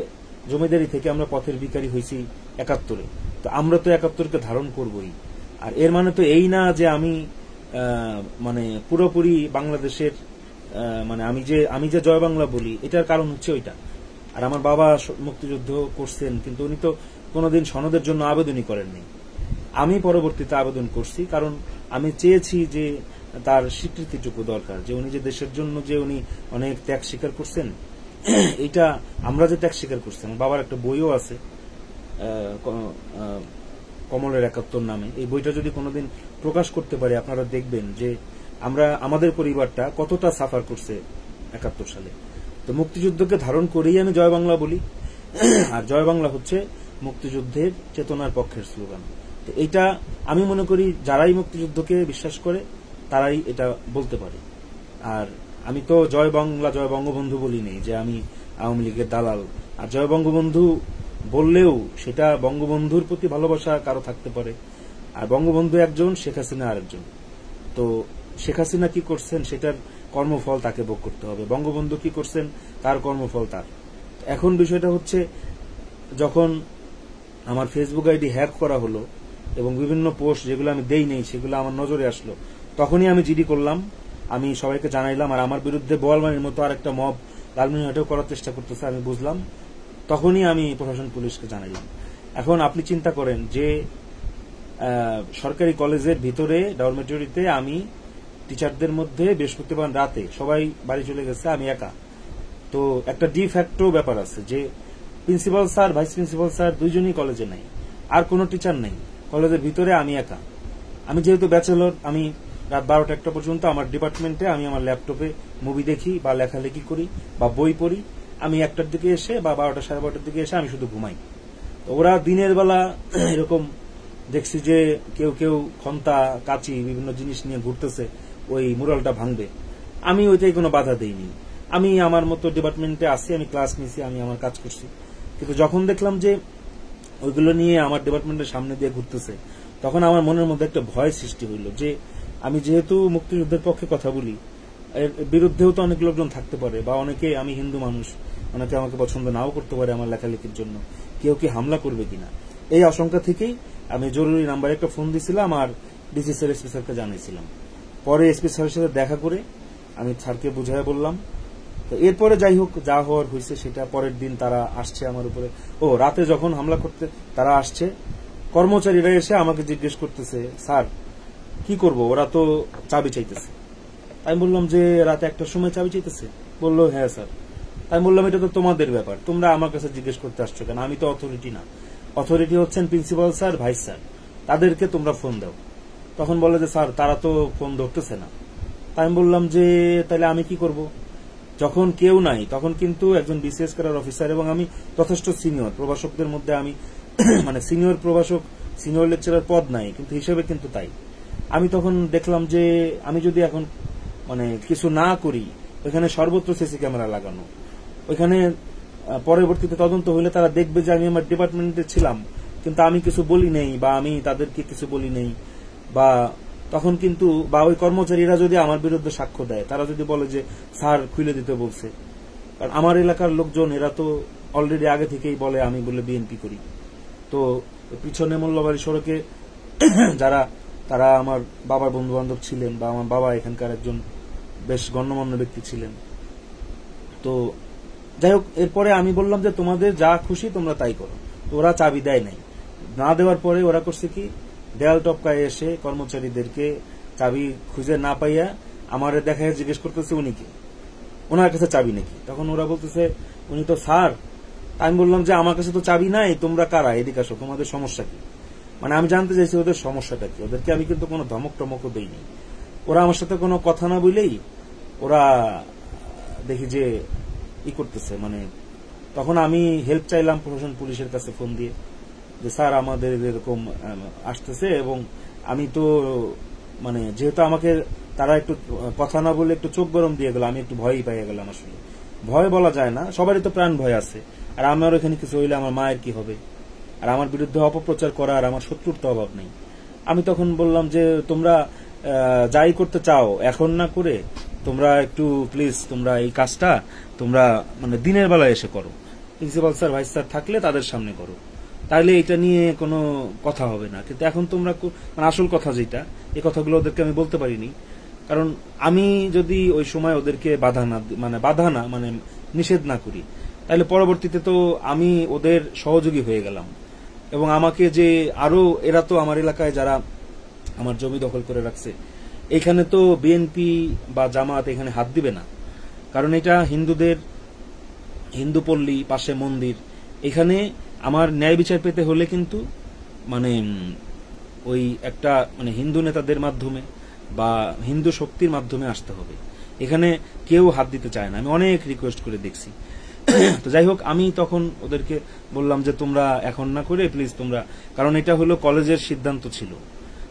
জমিদারি থেকে আমরা পথের ভিখারি হয়েছি 71-এ, তো আমরা তো 71-কে ধারণ করবই। আর এর মানে তো এই না যে আমি মানে পুরোপুরি বাংলাদেশের মানে আমি যে জয় বাংলা বলি, এটার কারণ হচ্ছে ওইটা। আর আমার বাবা মুক্তিযুদ্ধ করছেন, কিন্তু উনি তো কোনোদিন সনদের জন্য আবেদনই করেননি। আমি পরবর্তীতে আবেদন করছি, কারণ আমি চেয়েছি যে তার স্বীকৃতিটুকু দরকার, যে উনি যে দেশের জন্য যে উনি অনেক ত্যাগ স্বীকার করছেন, এটা আমরা যে ত্যাগ স্বীকার করছি। আমার বাবার একটা বইও আছে, কমলের 71 নামে। এই বইটা যদি কোনোদিন প্রকাশ করতে পারে, আপনারা দেখবেন যে আমাদের পরিবারটা কতটা সাফার করছে 71 সালে। তো মুক্তিযুদ্ধকে ধারণ করেই আমি জয় বাংলা বলি, আর জয় বাংলা হচ্ছে মুক্তিযুদ্ধের চেতনার পক্ষের স্লোগান। তো এইটা আমি মনে করি যারাই মুক্তিযুদ্ধকে বিশ্বাস করে তারাই এটা বলতে পারে। আর আমি তো জয় বাংলা জয় বঙ্গবন্ধু বলি নেই যে আমি আওয়ামী লীগের দালাল। আর জয় বঙ্গবন্ধু বললেও সেটা বঙ্গবন্ধুর প্রতি ভালোবাসা কারো থাকতে পারে, আর বঙ্গবন্ধু একজন, শেখ হাসিনা আরেকজন। তো শেখ হাসিনা কি করছেন সেটার কর্মফল তাকে ভোগ করতে হবে, বঙ্গবন্ধু কি করছেন তার কর্মফল তার। এখন বিষয়টা হচ্ছে, যখন আমার ফেসবুক আইডি হ্যাক করা হলো এবং বিভিন্ন পোস্ট যেগুলো আমি দেই নেই সেগুলো আমার নজরে আসলো, তখনই আমি জিডি করলাম, আমি সবাইকে জানাইলাম। আর আমার বিরুদ্ধে বোয়ালমারির মতো আর একটা মব লালমনিরহাটেও করার চেষ্টা করতেছে, আমি বুঝলাম, তখনই আমি প্রশাসন পুলিশকে জানাইলাম। এখন আপনি চিন্তা করেন যে সরকারি কলেজের ভিতরে ডরমেটরিতে আমি টিচারদের মধ্যে বৃহস্পতিবার রাতে সবাই বাড়ি চলে গেছে, আমি একা। তো একটা ডি ফ্যাক্টো ব্যাপার আছে যে principal sir, vice principal sir দুইজনই কলেজে নাই, আর কোনো টিচার নেই কলেজের ভিতরে, আমি একা। আমি যেহেতু ব্যাচেলর, আমি রাত 12টা-1টা পর্যন্ত আমার ডিপার্টমেন্টে আমি আমার ল্যাপটপে মুভি দেখি বা লেখালেখি করি বা বই পড়ি। আমি 1টার দিকে এসে বা 12টা সাড়ে 12টার দিকে এসে আমি শুধু ঘুমাই। তো ওরা দিনের বেলা এরকম দেখছি যে কেউ কেউ খন্তা, কাঁচি, বিভিন্ন জিনিস নিয়ে ঘুরতেছে, ওই মুরালটা ভাঙবে। আমি ওইটাই কোনো বাধা দেইনি, আমি আমার মতো ডিপার্টমেন্টে আসি, আমি ক্লাস নিছি, আমি আমার কাজ করছি। কিন্তু যখন দেখলাম যে ওইগুলো নিয়ে আমার ডিপার্টমেন্টের সামনে দিয়ে ঘুরতেছে, তখন আমার মনের মধ্যে একটা ভয় সৃষ্টি হইল যে আমি যেহেতু মুক্তিযুদ্ধের পক্ষে কথা বলি, এর বিরুদ্ধেও তো অনেক লোকজন থাকতে পারে, বা অনেকে, আমি হিন্দু মানুষ, অনেকে আমাকে পছন্দ নাও করতে পারে আমার লেখালেখির জন্য, কেউ কি হামলা করবে কিনা, এই আশঙ্কা থেকেই আমি জরুরি নাম্বারে একটা ফোন দিয়েছিলাম আর ডিসি স্যার, এসপি স্যারকে জানিয়েছিলাম। পরে এসপি স্যারের সাথে দেখা করে আমি স্যারকে বুঝাই বললাম। তো এরপরে যাই হোক, যা হওয়ার হয়েছে সেটা, পরের দিন তারা আসছে আমার উপরে, রাতে যখন হামলা করতে তারা আসছে, কর্মচারীরা এসে আমাকে জিজ্ঞেস করতেছে, স্যার কি করব, ওরা তো চাবি চাইতেছে। আমি বললাম যে রাতে 1টার সময় চাবি চাইতেছে? বললো হ্যাঁ স্যার। আমি বললাম এটা তো তোমাদের ব্যাপার, তোমরা আমার কাছে জিজ্ঞেস করতে আসছো কেন? আমি তো অথরিটি না, অথরিটি হচ্ছেন প্রিন্সিপাল স্যার, ভাইস স্যার, তাদেরকে তোমরা ফোন দাও। তখন বলে যে স্যার তারা তো ফোন ধরতেছে না। আমি বললাম যে তাহলে আমি কি করব? যখন কেউ নাই তখন কিন্তু একজন বিসিএস ক্যাডার অফিসার, এবং আমি যথেষ্ট সিনিয়র প্রভাষকদের মধ্যে, আমি মানে সিনিয়র প্রভাষক, সিনিয়র লেকচারার পদ নাই, কিন্তু হিসেবে কিন্তু তাই। আমি তখন দেখলাম যে আমি যদি এখন মানে কিছু না করি, ওইখানে সর্বত্র সিসি ক্যামেরা লাগানো, ওইখানে পরবর্তীতে তদন্ত হইলে তারা দেখবে যে আমি আমার ডিপার্টমেন্টে ছিলাম কিন্তু আমি কিছু বলি নেই, বা আমি তাদেরকে কিছু বলি নেই, বা তখন কিন্তু, বা ওই কর্মচারীরা যদি আমার বিরুদ্ধে সাক্ষ্য দেয়, তারা যদি বলে যে স্যার খুলে দিতে বলছে, কারণ আমার এলাকার লোকজন এরা তো অলরেডি আগে থেকেই বলে আমি বলে বিএনপি করি। তো পিছনে মোল্লাবাড়ি সড়কে যারা, তারা আমার বাবার বন্ধু বান্ধব ছিলেন, বা আমার বাবা এখানকার একজন বেশ গণ্যমান্য ব্যক্তি ছিলেন। তো যাই হোক, এরপরে আমি বললাম যে তোমাদের যা খুশি তোমরা তাই করো। তো ওরা চাবি দেয় নাই, না দেওয়ার পরে ওরা করছে কি, দেয়াল টপকায় এসে কর্মচারীদেরকে চাবি খুঁজে না পাইয়া আমার দেখা জিজ্ঞেস করতেছে উনি কে, ওনার কাছে চাবি নাকি? তখন ওরা বলতেছে উনি তো স্যার। আমি বললাম যে আমার কাছে তো চাবি নাই, তোমরা কারা, এদিকে আসো, তোমাদের সমস্যা কি? মানে আমি জানতে চাইছি ওদের সমস্যাটা কি। ওদেরকে আমি কিন্তু কোনো ধমক টমকও দেইনি। ওরা আমার সাথে কোনো কথা না বলেই ওরা দেখি যে ই করতেছে, মানে তখন আমি হেল্প চাইলাম প্রশাসন, পুলিশের কাছে ফোন দিয়ে, যে স্যার আমাদের এরকম আসতেছে, এবং আমি তো মানে যেহেতু আমাকে তারা একটু কথা না বলে একটু চোখ গরম দিয়ে গেল, আমি একটু ভয়ই পাইয়া গেলাম। আসলে ভয় বলা যায় না, সবারই তো প্রাণ ভয় আছে, আর আমার এখানে কিছু হইলে আমার মায়ের কি হবে, আর আমার বিরুদ্ধে অপপ্রচার করার আমার শত্রুর তো অভাব নেই। আমি তখন বললাম যে তোমরা যাই করতে চাও এখন না করে তোমরা একটু প্লিজ তোমরা এই কাজটা তোমরা মানে দিনের বেলায় এসে করো, প্রিন্সিপাল স্যার ভাইস স্যার থাকলে তাদের সামনে করো, তাহলে এটা নিয়ে কোনো কথা হবে না। কিন্তু এখন তোমরা মানে আসল কথা যেটা, এই কথাগুলো ওদেরকে আমি বলতে পারিনি, কারণ আমি যদি ওই সময় ওদেরকে বাধা না মানে নিষেধ না করি, তাহলে পরবর্তীতে তো আমি ওদের সহযোগী হয়ে গেলাম, এবং আমাকে যে আরো, এরা তো আমার এলাকায় যারা আমার জমি দখল করে রাখছে, এখানে তো বিএনপি বা জামাত এখানে হাত দিবে না, কারণ এটা হিন্দুদের, হিন্দু পল্লী, পাশে মন্দির, এখানে আমার ন্যায় বিচার পেতে হলে কিন্তু মানে ওই একটা মানে হিন্দু নেতাদের মাধ্যমে বা হিন্দু শক্তির মাধ্যমে আসতে হবে, এখানে কেউ হাত দিতে চায় না। আমি অনেক রিকোয়েস্ট করে দেখছি। তো যাই হোক, আমি তখন ওদেরকে বললাম যে তোমরা এখন না করে প্লিজ তোমরা, কারণ এটা হলো কলেজের সিদ্ধান্ত ছিল,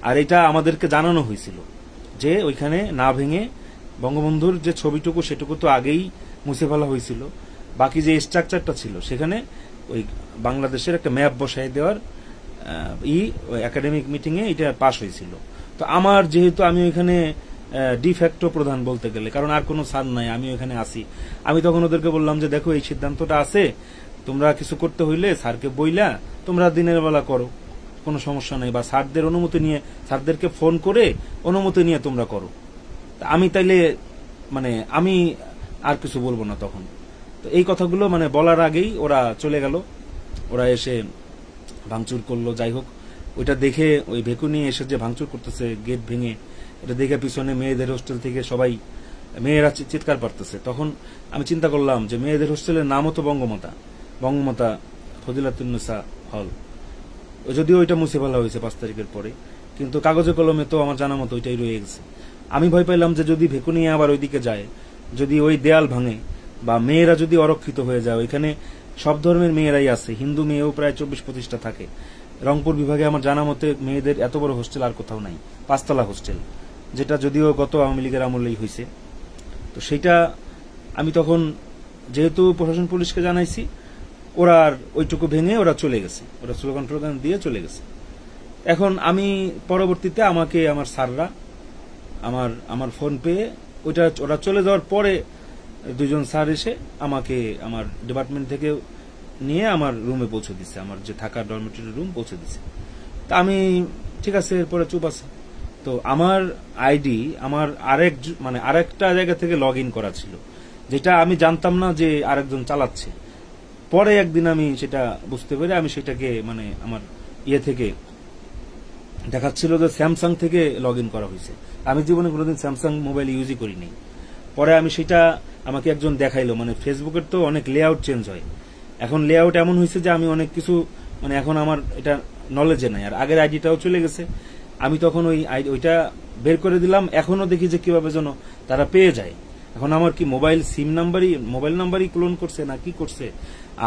আর এটা আমাদেরকে জানানো হয়েছিল যে ওইখানে না ভেঙে বঙ্গবন্ধুর যে ছবিটুকু সেটুকু তো আগেই মুছে ফেলা হয়েছিল, বাকি যে স্ট্রাকচারটা ছিল সেখানে ওই বাংলাদেশের একটা ম্যাপ বসাই দেওয়ার একাডেমিক মিটিং এ এটা পাশ হয়েছিল। তো আমার যেহেতু আমি ওইখানে ডিফ্যাক্টো প্রধান বলতে গেলে, কারণ আর কোনো স্যার নাই, আমি ওইখানে আসি, আমি তখন ওদেরকে বললাম যে দেখো এই সিদ্ধান্তটা আছে, তোমরা কিছু করতে হইলে স্যারকে বইলা তোমরা দিনের বেলা করো, কোনো সমস্যা নেই, বা স্যারদের অনুমতি নিয়ে, স্যারদেরকে ফোন করে অনুমতি নিয়ে তোমরা করো। আমি তাইলে মানে আমি আর কিছু বলবো না তখন। তো এই কথাগুলো মানে বলার আগেই ওরা চলে গেল, ওরা এসে ভাঙচুর করলো। যাই হোক, ওইটা দেখে ওই ভেকু নিয়ে এসে যে ভাঙচুর করতেছে গেট ভেঙে, এটা দেখে পিছনে মেয়েদের হোস্টেল থেকে সবাই, মেয়েরা চিৎকার পারতেছে। তখন আমি চিন্তা করলাম যে মেয়েদের হোস্টেলের নামও তো বঙ্গমাতা ফজিলাতুন্নেসা হল, যদিও ওইটা মুছে ফেলা হয়েছে 5 তারিখের পরে, কিন্তু কাগজে কলমে তো আমার জানা মতো ওইটাই রয়ে গেছে। আমি ভয় পাইলাম যে যদি ভেকু নিয়ে আবার ওইদিকে যায়, যদি ওই দেয়াল ভাঙে, বা মেয়েরা যদি অরক্ষিত হয়ে যায়, ওইখানে সব ধর্মের মেয়েরাই আছে, হিন্দু মেয়েও প্রায় 24-25টা থাকে। রংপুর বিভাগে আমার জানা মতে মেয়েদের এত বড় হোস্টেল আর কোথাও নাই, 5তলা হোস্টেল, যেটা যদিও গত আওয়ামী লীগের আমলেই হয়েছে। তো সেটা আমি তখন যেহেতু প্রশাসন পুলিশকে জানাইছি, ওরা আর ওইটুকু ভেঙে ওরা চলে গেছে, ওরা স্লোগান টোগান দিয়ে চলে গেছে। এখন আমি পরবর্তীতে আমাকে আমার স্যাররা আমার ফোন পেয়ে ওরা চলে যাওয়ার পরে 2জন স্যার এসে আমাকে আমার ডিপার্টমেন্ট থেকে নিয়ে আমার রুমে পৌঁছে দিচ্ছে, আমার যে থাকার ডরমিটরি রুম পৌঁছে দিচ্ছে। তা আমি ঠিক আছে, এরপরে চুপ আছে। তো আমার আইডি আমার আরেকটা জায়গা থেকে লগ ইন করা ছিল, যেটা আমি জানতাম না যে আরেকজন চালাচ্ছে। পরে একদিন আমি সেটা বুঝতে পেরে আমি সেটাকে আমার ইয়ে থেকে দেখাচ্ছিল যে স্যামসাং থেকে লগ ইন করা হয়েছে। আমি জীবনে কোনোদিন স্যামসাং মোবাইল ইউজই করিনি। পরে আমি সেটা আমাকে একজন দেখাইলো। ফেসবুকের তো অনেক লেআউট চেঞ্জ হয়, এখন লেআউট এমন হয়েছে যে আমি অনেক কিছু এখন আমার এটা নলেজে নাই, আর আগের আইডিটাও চলে গেছে। আমি তখন ওইটা বের করে দিলাম, এখনো দেখি যে কিভাবে যেন তারা পেয়ে যায়। এখন আমার কি মোবাইল নাম্বারই ক্লোন করছে না কি করছে,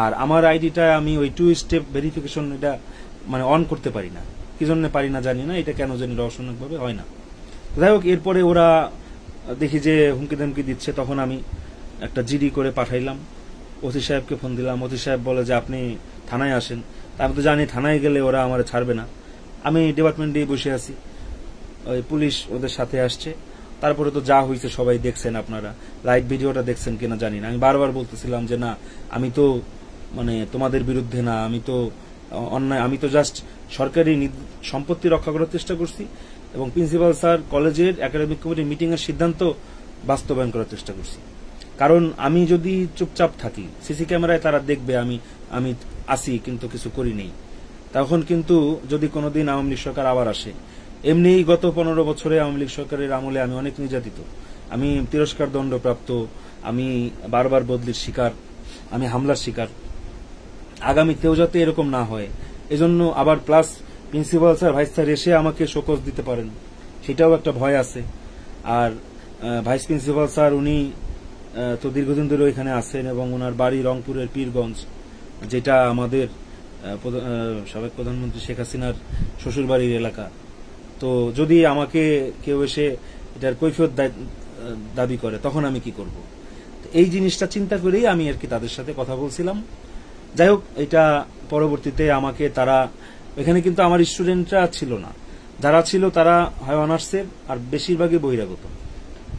আর আমার আইডিটা আমি ওই 2 স্টেপ ভেরিফিকেশন এটা অন করতে পারি না, কি জন্য পারি না জানি না, এটা কেন জানি রহস্যজনকভাবে হয় না। যাই হোক, এরপরে ওরা দেখি যে হুমকি ধমকি দিচ্ছে, তখন আমি একটা জিডি করে পাঠাইলাম, ওসি সাহেবকে ফোন দিলাম। ওসি সাহেব বলে যে আপনি থানায় আসেন। আমি তো জানি থানায় গেলে ওরা আমার ছাড়বে না, আমি ডিপার্টমেন্টে বসে আছি, ওই পুলিশ ওদের সাথে আসছে। তারপরে তো যা হয়েছে সবাই দেখছেন, আপনারা লাইভ ভিডিওটা দেখছেন কিনা জানি না। আমি বারবার বলতেছিলাম যে না, আমি তো তোমাদের বিরুদ্ধে না, আমি তো অন্যায়, আমি তো জাস্ট সরকারি সম্পত্তি রক্ষা করার চেষ্টা করছি এবং প্রিন্সিপাল স্যার কলেজের একাডেমিক কমিটির মিটিং এর সিদ্ধান্ত বাস্তবায়ন করার চেষ্টা করছি। কারণ আমি যদি চুপচাপ থাকি, সিসি ক্যামেরায় তারা দেখবে আমি আসি কিন্তু কিছু করি নেই, তখন কিন্তু যদি কোনোদিন আওয়ামী লীগ সরকার আবার আসে, এমনিই গত 15 বছরে আওয়ামী লীগ সরকারের আমলে আমি অনেক নির্যাতিত, আমি তিরস্কার দণ্ডপ্রাপ্ত, আমি বারবার বদলির শিকার, আমি হামলার শিকার। আগামীতেও যাতে এরকম না হয় এজন্য আবার plus principal sir vice sir এসে আমাকে শোকজ দিতে পারেন, সেটাও একটা ভয় আছে। আর ভাইস প্রিন্সিপাল স্যার উনি তো দীর্ঘদিন ধরে ওইখানে আছেন এবং ওনার বাড়ি রংপুরের পীরগঞ্জ, যেটা আমাদের সাবেক প্রধানমন্ত্রী শেখ হাসিনার শ্বশুর বাড়ির এলাকা। তো যদি আমাকে কেউ এসে এটার কৈফিয়ত দাবি করে তখন আমি কি করব? এই জিনিসটা চিন্তা করেই আমি আর কি তাদের সাথে কথা বলছিলাম। যাই হোক, এটা পরবর্তীতে আমাকে তারা, এখানে কিন্তু আমার স্টুডেন্টরা ছিল না, যারা ছিল তারা হয় অনার্সের আর বেশিরভাগই বহিরাগত।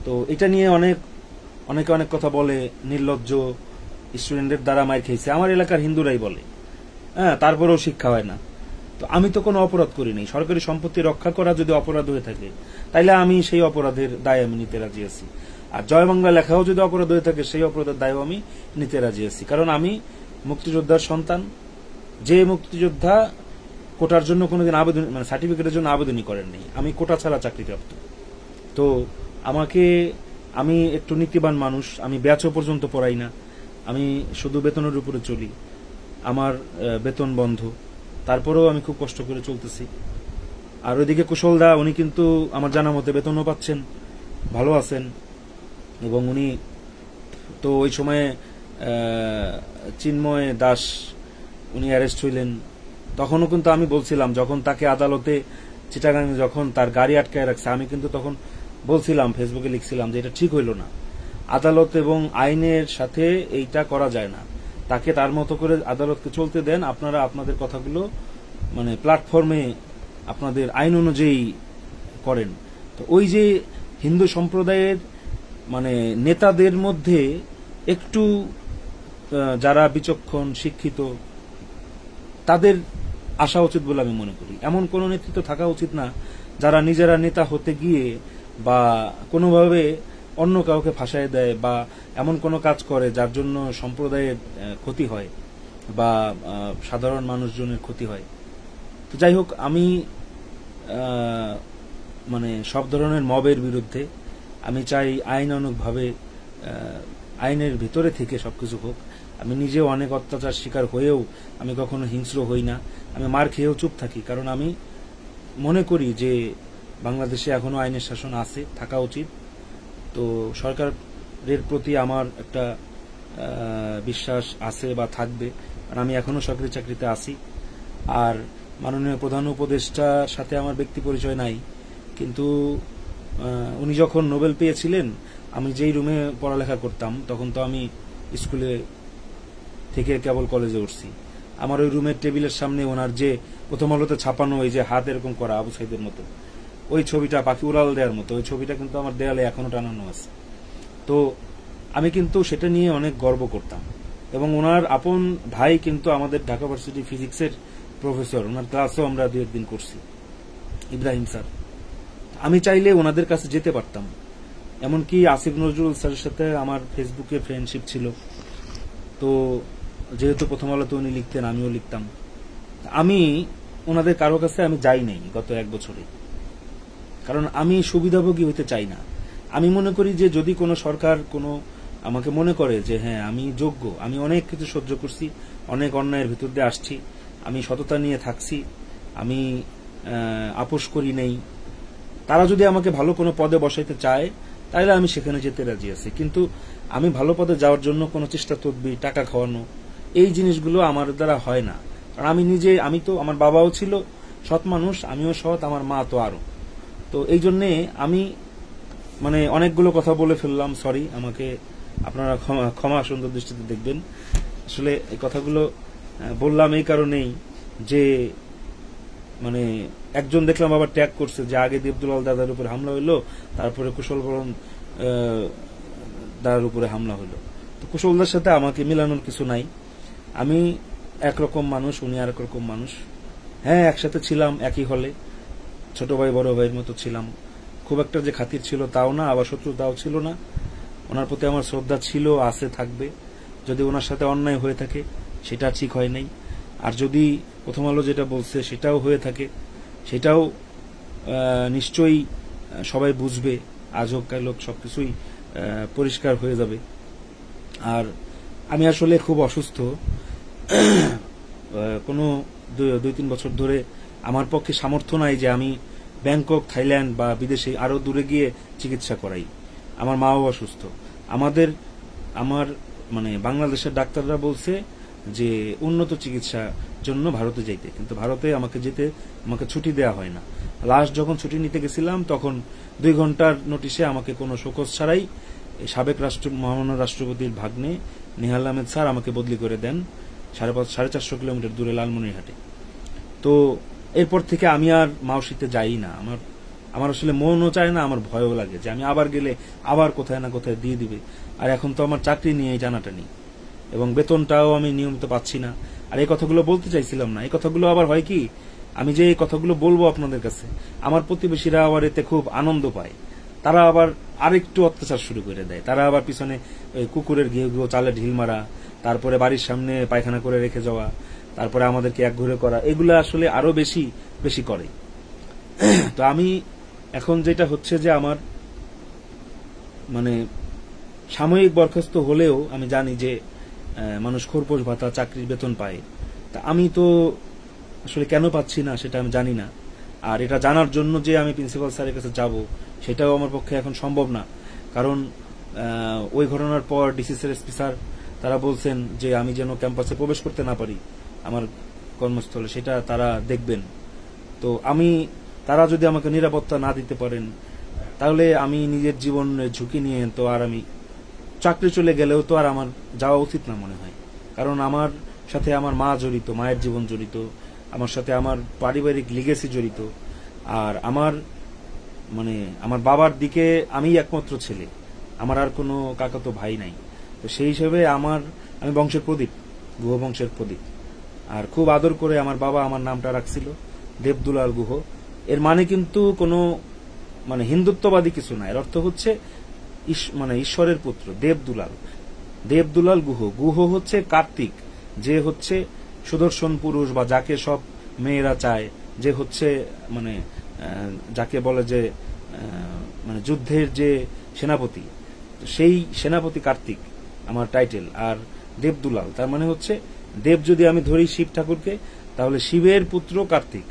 তো এটা নিয়ে অনেকে অনেক কথা বলে, নির্লজ্জ স্টুডেন্টদের দ্বারা মাইর খেয়েছে, আমার এলাকার হিন্দুরাই বলে। হ্যাঁ, তারপরেও শিক্ষা হয় না। তো আমি তো কোনো অপরাধ করিনি, সরকারি সম্পত্তি রক্ষা করা যদি অপরাধ হয়ে থাকে তাইলে আমি সেই অপরাধের দায় আমি নিতে রাজি আছি। আর জয় বাংলা লেখাও যদি অপরাধ হয়ে থাকে সেই অপরাধের দায়ও আমি নিতে রাজি আছি। কারণ আমি মুক্তিযোদ্ধার সন্তান, যে মুক্তিযোদ্ধা কোটার জন্য কোনোদিন আবেদন সার্টিফিকেটের জন্য আবেদনই করেননি, আমি কোটা ছাড়া চাকরিপ্রাপ্ত। তো আমি একটু নীতিবান মানুষ, আমি ব্যাচও পর্যন্ত পড়াই না, আমি শুধু বেতনের উপরে চলি, আমার বেতন বন্ধ, তারপরেও আমি খুব কষ্ট করে চলতেছি। আর ওইদিকে কুশলদা, উনি কিন্তু আমার জানা মতে বেতনও পাচ্ছেন, ভালো আছেন। এবং উনি তো ওই সময়ে চিন্ময় দাস উনি অ্যারেস্ট হইলেন, তখনও কিন্তু আমি বলছিলাম, যখন তাকে আদালতে চিটাগাং যখন তার গাড়ি আটকায় রাখছে, আমি কিন্তু তখন বলছিলাম, ফেসবুকে লিখছিলাম যে এটা ঠিক হইল না, আদালত এবং আইনের সাথে এইটা করা যায় না, তাকে তার মতো করে আদালতকে চলতে দেন, আপনারা আপনাদের কথাগুলো প্ল্যাটফর্মে আপনাদের আইন অনুযায়ী করেন। তো ওই যে হিন্দু সম্প্রদায়ের নেতাদের মধ্যে একটু যারা বিচক্ষণ শিক্ষিত তাদের আসা উচিত বলে আমি মনে করি। এমন কোন নেতৃত্ব থাকা উচিত না যারা নিজেরা নেতা হতে গিয়ে বা কোনোভাবে অন্য কাউকে ফাঁসায় দেয় বা এমন কোনো কাজ করে যার জন্য সম্প্রদায়ের ক্ষতি হয় বা সাধারণ মানুষজনের ক্ষতি হয়। তো যাই হোক, আমি সব ধরনের মবের বিরুদ্ধে, আমি চাই আইনানুগভাবে আইনের ভিতরে থেকে সবকিছু হোক। আমি নিজেও অনেক অত্যাচার শিকার হয়েও আমি কখনো হিংস্র হই না, আমি মার খেয়েও চুপ থাকি, কারণ আমি মনে করি যে বাংলাদেশে এখনো আইনের শাসন আছে, থাকা উচিত। তো সরকারের প্রতি আমার একটা বিশ্বাস আছে বা থাকবে, কারণ আমি এখনো সরকারি চাকরিতে আছি। আর মাননীয় প্রধান উপদেষ্টার সাথে আমার ব্যক্তি পরিচয় নাই, কিন্তু উনি যখন নোবেল পেয়েছিলেন, আমি যেই রুমে পড়ালেখা করতাম তখন তো আমি স্কুলে থেকে কেবল কলেজে উঠছি। আমার ওই রুমের টেবিলের সামনে ওনার যে প্রথম আলোতে ছাপানো ওই যে হাত এরকম করা আবু সাইদের মতো ওই ছবিটা, পাখি উড়াল দেওয়ার মতো ওই ছবিটা কিন্তু আমার দেয়ালে এখনো টানানো আছে। তো আমি কিন্তু সেটা নিয়ে অনেক গর্ব করতাম। এবং ওনার আপন ভাই কিন্তু আমাদের ঢাকা ভার্সিটি ফিজিক্সের প্রফেসর, ওনার ক্লাসও আমরা 2 একদিন করছি, ইব্রাহিম স্যার। আমি চাইলে ওনাদের কাছে যেতে পারতাম। এমনকি আসিফ নজরুল স্যারের সাথে আমার ফেসবুকে ফ্রেন্ডশিপ ছিল। তো যেহেতু প্রথম আলোতে উনি লিখতেন, আমিও লিখতাম। আমি ওনাদের কারো কাছে আমি যাই নাই গত 1 বছরে, কারণ আমি সুবিধাভোগী হতে চাই না। আমি মনে করি যে যদি কোনো সরকার কোনো আমাকে মনে করে যে হ্যাঁ আমি যোগ্য, আমি অনেক কিছু সহ্য করছি, অনেক অন্যায়ের ভিতর দিয়ে আসছি, আমি সততা নিয়ে থাকছি, আমি আপোষ করি নেই, তারা যদি আমাকে ভালো কোনো পদে বসাইতে চায় তাহলে আমি সেখানে যেতে রাজি আছি। কিন্তু আমি ভালো পদে যাওয়ার জন্য কোনো চেষ্টা তদবির, টাকা খাওয়ানো, এই জিনিসগুলো আমার দ্বারা হয় না। কারণ আমি নিজে, আমি তো, আমার বাবাও ছিল সৎ মানুষ, আমিও সৎ, আমার মা তো আরো। তো এই জন্যে আমি মানে অনেকগুলো কথা বলে ফেললাম, সরি, আমাকে আপনারা ক্ষমা সুন্দর দৃষ্টিতে দেখবেন। আসলে এই কথাগুলো বললাম এই কারণেই যে মানে একজন দেখলাম আবার ট্যাগ করছে যে আগে দেবদুলাল দাদার উপরে হামলা হইলো, তারপরে কুশল বরণ দাদার উপরে হামলা হইলো। তো কুশলদার সাথে আমাকে মিলানোর কিছু নাই। আমি একরকম মানুষ, উনি আর একরকম মানুষ। হ্যাঁ, একসাথে ছিলাম একই হলে, ছোট ভাই বড় ভাইয়ের মতো ছিলাম। খুব একটা যে খাতির ছিল তাও না, আবার শত্রুতাও ছিল না। ওনার প্রতি আমার শ্রদ্ধা ছিল, আছে, থাকবে। যদি ওনার সাথে অন্যায় হয়ে থাকে সেটা ঠিক হয় নাই, আর যদি প্রথম আলো যেটা বলছে সেটাও হয়ে থাকে সেটাও নিশ্চয়ই সবাই বুঝবে, আজ হোক কাল হোক সবকিছুই পরিষ্কার হয়ে যাবে। আর আমি আসলে খুব অসুস্থ, কোনো 2-3 বছর ধরে আমার পক্ষে সামর্থ্য নাই যে আমি ব্যাংকক, থাইল্যান্ড বা বিদেশে আরো দূরে গিয়ে চিকিৎসা করাই। আমার মাও অসুস্থ। আমার মানে বাংলাদেশের ডাক্তাররা বলছে যে উন্নত চিকিৎসার জন্য ভারতে যাইতে, কিন্তু ভারতে আমাকে ছুটি দেওয়া হয় না। লাস্ট যখন ছুটি নিতে গেছিলাম তখন 2 ঘন্টার নোটিশে আমাকে কোনো শোকজ ছাড়াই সাবেক মহামান্য রাষ্ট্রপতির ভাগ্নে নিহাল আহমেদ স্যার আমাকে বদলি করে দেন 450 কিলোমিটার দূরে লালমনিরহাটে। তো এরপর থেকে আমি আর মাওসিতে যাই না। আমার আসলে মনও চায় না, আমার ভয়ও লাগে যে আমি আবার গেলে আবার কোথায় না কোথায় দিয়ে দিবে। আর এখন তো আমার চাকরি নিয়ে জানাটা নেই, এবং বেতনটাও আমি নিয়মিত পাচ্ছি না। আর এই কথাগুলো বলতে চাইছিলাম না। এই কথাগুলো আবার হয় কি, আমি যে এই কথাগুলো বলবো আপনাদের কাছে, আমার প্রতিবেশীরা আবার এতে খুব আনন্দ পায়। তারা আবার আরেকটু অত্যাচার শুরু করে দেয়। তারা আবার পিছনে কুকুরের ঘিয়ে চালে ঢিল মারা, তারপরে বাড়ির সামনে পায়খানা করে রেখে যাওয়া, তারপরে আমাদেরকে একঘরে করা, এগুলো আসলে আরো বেশি করে। তো আমি এখন যেটা হচ্ছে যে আমার মানে সাময়িক বরখাস্ত হলেও আমি জানি যে মানুষ খোরপোশ ভাতা, চাকরির বেতন পায়। তা আমি তো আসলে কেন পাচ্ছি না সেটা আমি জানি না। আর এটা জানার জন্য যে আমি প্রিন্সিপাল স্যারের কাছে যাব সেটাও আমার পক্ষে এখন সম্ভব না। কারণ ওই ঘটনার পর ডিসি স্যার, এসপি স্যার তারা বলছেন যে আমি যেন ক্যাম্পাসে প্রবেশ করতে না পারি আমার কর্মস্থলে, সেটা তারা দেখবেন। তো তারা যদি আমাকে নিরাপত্তা না দিতে পারেন তাহলে আমি নিজের জীবনের ঝুঁকি নিয়ে তো আর আমি চাকরি চলে গেলেও তো আর আমার যাওয়া উচিত না মনে হয়। কারণ আমার সাথে আমার মা জড়িত, মায়ের জীবন জড়িত, আমার সাথে আমার পারিবারিক লিগেসি জড়িত। আর আমার বাবার দিকে আমি একমাত্র ছেলে, আমার আর কোনো কাকাতো ভাই নাই। তো সেই হিসেবে আমি বংশের প্রদীপ, গুহ বংশের প্রদীপ। আর খুব আদর করে আমার বাবা আমার নামটা রাখছিল দেবদুলাল গুহ। এর মানে কিন্তু কোনো হিন্দুত্ববাদী কিছু না, এর অর্থ হচ্ছে ঈশ্বরের পুত্র দেবদুলাল গুহ। গুহ হচ্ছে কার্তিক, যে হচ্ছে সুদর্শন পুরুষ, বা যাকে সব মেয়েরা চায়, যে হচ্ছে যাকে বলে যে যুদ্ধের যে সেনাপতি, সেই সেনাপতি কার্তিক আমার টাইটেল। আর দেবদুলাল তার মানে হচ্ছে দেব যদি আমি ধরি শিব ঠাকুরকে, তাহলে শিবের পুত্র কার্তিক,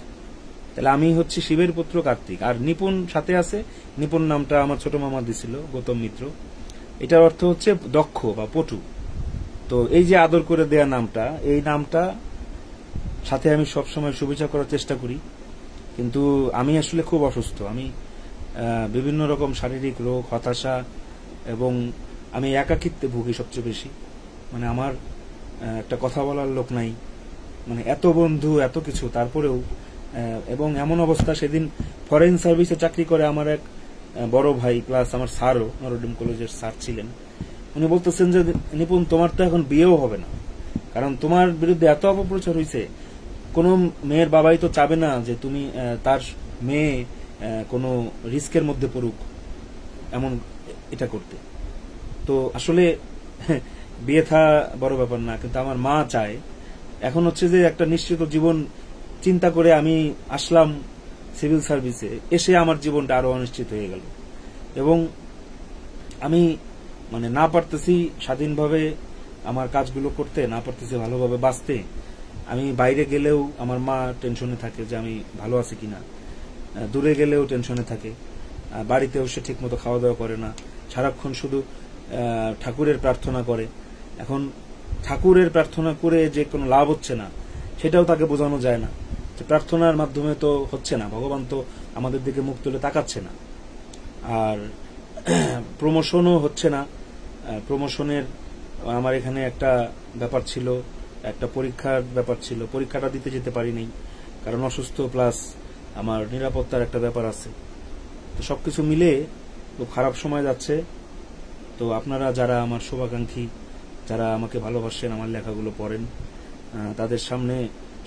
তাহলে আমি হচ্ছে শিবের পুত্র কার্তিক। আর নিপুণ সাথে আছে, নিপুণ নামটা আমার ছোট মামা দিছিল, গৌতম মিত্র। এটার অর্থ হচ্ছে দক্ষ বা পটু। তো এই যে আদর করে দেয়া নামটা, এই নামটা সাথে আমি সবসময় শুভেচ্ছা করার চেষ্টা করি। কিন্তু আমি আসলে খুব অসুস্থ, আমি বিভিন্ন রকম শারীরিক রোগ, হতাশা, এবং আমি একাকিত্বে ভুগি সবচেয়ে বেশি। আমার একটা কথা বলার লোক নাই, মানে এত বন্ধু এত কিছু, তারপরেও এবং এমন অবস্থা, সেদিন ফরেন সার্ভিসে চাকরি করে আমার এক বড় ভাই প্লাস আমার স্যারও, নরডিম কলেজের স্যার ছিলেন, উনি বলতেছেন যে নিপুণ তোমার তো এখন বিয়েও হবে না, কারণ তোমার বিরুদ্ধে এত অপপ্রচার হয়েছে, কোনো মেয়ের বাবাই তো চাবে না যে তুমি তার মেয়ে কোনো রিস্কের মধ্যে পড়ুক এমন এটা করতে। তো আসলে বিয়ে থা বড় ব্যাপার না, কিন্তু আমার মা চায়। এখন হচ্ছে যে একটা নিশ্চিত জীবন চিন্তা করে আমি আসলাম সিভিল সার্ভিসে, এসে আমার জীবনটা আরো অনিশ্চিত হয়ে গেল এবং আমি মানে না পারতেছি স্বাধীনভাবে আমার কাজগুলো করতে, না পারতেছি ভালোভাবে বাঁচতে। আমি বাইরে গেলেও আমার মা টেনশনে থাকে যে আমি ভালো আছি কিনা, দূরে গেলেও টেনশনে থাকে, বাড়িতেও সে ঠিক মতো খাওয়া দাওয়া করে না, সারাক্ষণ শুধু ঠাকুরের প্রার্থনা করে। এখন ঠাকুরের প্রার্থনা করে যে কোনো লাভ হচ্ছে না সেটাও তাকে বোঝানো যায় না, যে প্রার্থনার মাধ্যমে তো হচ্ছে না, ভগবান তো আমাদের দিকে মুখ তুলে তাকাচ্ছে না। আর প্রমোশনও হচ্ছে না, প্রমোশনের আমার এখানে একটা ব্যাপার ছিল, একটা পরীক্ষার ব্যাপার ছিল, পরীক্ষাটা দিতে যেতে পারিনি কারণ অসুস্থ, প্লাস আমার নিরাপত্তার একটা ব্যাপার আছে। তো সবকিছু মিলে খুব খারাপ সময় যাচ্ছে। তো আপনারা যারা আমার শুভাকাঙ্ক্ষী, যারা আমাকে ভালোবাসেন, আমার লেখাগুলো পড়েন, তাদের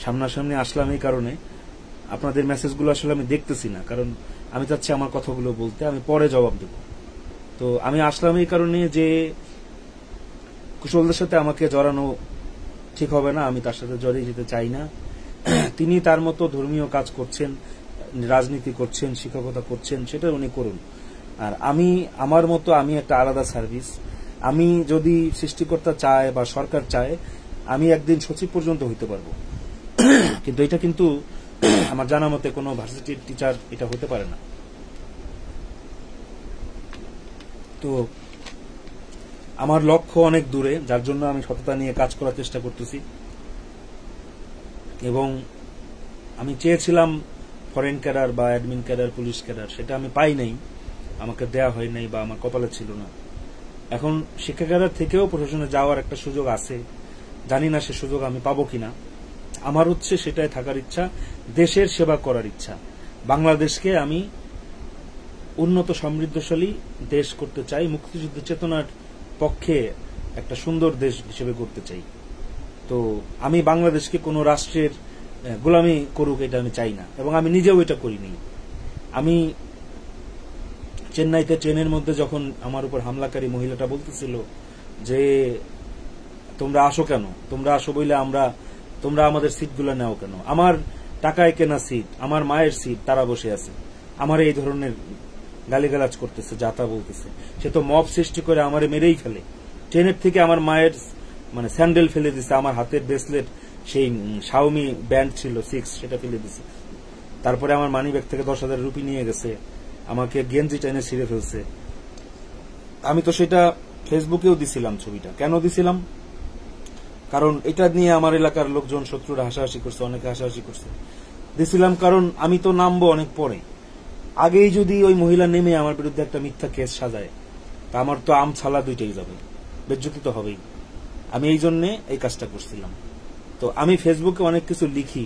সামনাসামনি আসলাম এই কারণে। আপনাদের মেসেজগুলো আসলে আমি দেখতেছি না, কারণ আমি চাচ্ছি আমার কথাগুলো বলতে, আমি পরে জবাব দেব। তো আমি আসলাম এই কারণে যে কুশলদের সাথে আমাকে জড়ানো ঠিক হবে না, আমি তার সাথে জড়িয়ে যেতে চাই না। তিনি তার মতো ধর্মীয় কাজ করছেন, রাজনীতি করছেন, শিক্ষকতা করছেন, সেটা উনি করুন। আর আমি আমার মতো, আমি একটা আলাদা সার্ভিস। আমি যদি সৃষ্টিকর্তা চায় বা সরকার চায়, আমি একদিন সচিব পর্যন্ত হইতে পারবো, কিন্তু এটা কিন্তু আমার জানা মতে কোনো ভার্সিটির টিচার এটা হতে পারে না। তো আমার লক্ষ্য অনেক দূরে, যার জন্য আমি সততা নিয়ে কাজ করার চেষ্টা করতেছি। এবং আমি চেয়েছিলাম ফরেন ক্যাডার বা অ্যাডমিন ক্যাডার, পুলিশ ক্যাডার, সেটা আমি পাই নাই, আমাকে দেয়া হয় নাই বা আমার কপালে ছিল না। এখন শিক্ষা ক্যাডার থেকেও প্রশাসনে যাওয়ার একটা সুযোগ আছে, জানি না সে সুযোগ আমি পাবো কিনা। আমার হচ্ছে সেটাই থাকার ইচ্ছা, দেশের সেবা করার ইচ্ছা। বাংলাদেশকে আমি উন্নত সমৃদ্ধশালী দেশ করতে চাই, মুক্তিযুদ্ধ চেতনার পক্ষে একটা সুন্দর দেশ হিসেবে করতে চাই। তো আমি বাংলাদেশকে কোনো রাষ্ট্রের গোলামি করুক এটা আমি চাই না, এবং আমি নিজেও এটা করিনি। আমি চেন্নাইতে ট্রেনের মধ্যে যখন আমার উপর হামলাকারী মহিলাটা বলতেছিল যে তোমরা আসো কেন, তোমরা আসো বইলে তোমরা আমাদের সিটগুলো নেও কেন, আমার টাকায় কেনা সিট, আমার মায়ের সিট, তারা বসে আছে, আমার এই ধরনের গালিগালাজ করতেছে, যাতা বলতেছে। সে তো মব সৃষ্টি করে আমারে মেরেই ফেলে। ট্রেনের থেকে আমার মায়ের মানে স্যান্ডেল ফেলে দিছে, আমার হাতের ব্রেসলেট, সেই শাওমি ব্যান্ড ছিল 6, সেটা ফেলে দিছে। তারপরে আমার মানি ব্যাগ থেকে 10,000 রুপি নিয়ে গেছে, আমাকে গেঞ্জি টেনে ছিঁড়ে ফেলছে। আমি তো সেটা ফেসবুকেও দিছিলাম ছবিটা। কেন দিছিলাম? কারণ এটা নিয়ে আমার এলাকার লোকজন, শত্রুরা হাসাহাসি করছে, অনেকে হাসাহাসি করছে। দিছিলাম কারণ আমি তো নামবো অনেক পরে, আগেই যদি ওই মহিলা নেমে আমার বিরুদ্ধে একটা মিথ্যা কেস সাজায়, তা আমার তো আম ছালা দুইটাই যাবে, বেজ্জতি তো হবেই। আমি এই জন্যে এই কাজটা করছিলাম। তো আমি ফেসবুকে অনেক কিছু লিখি,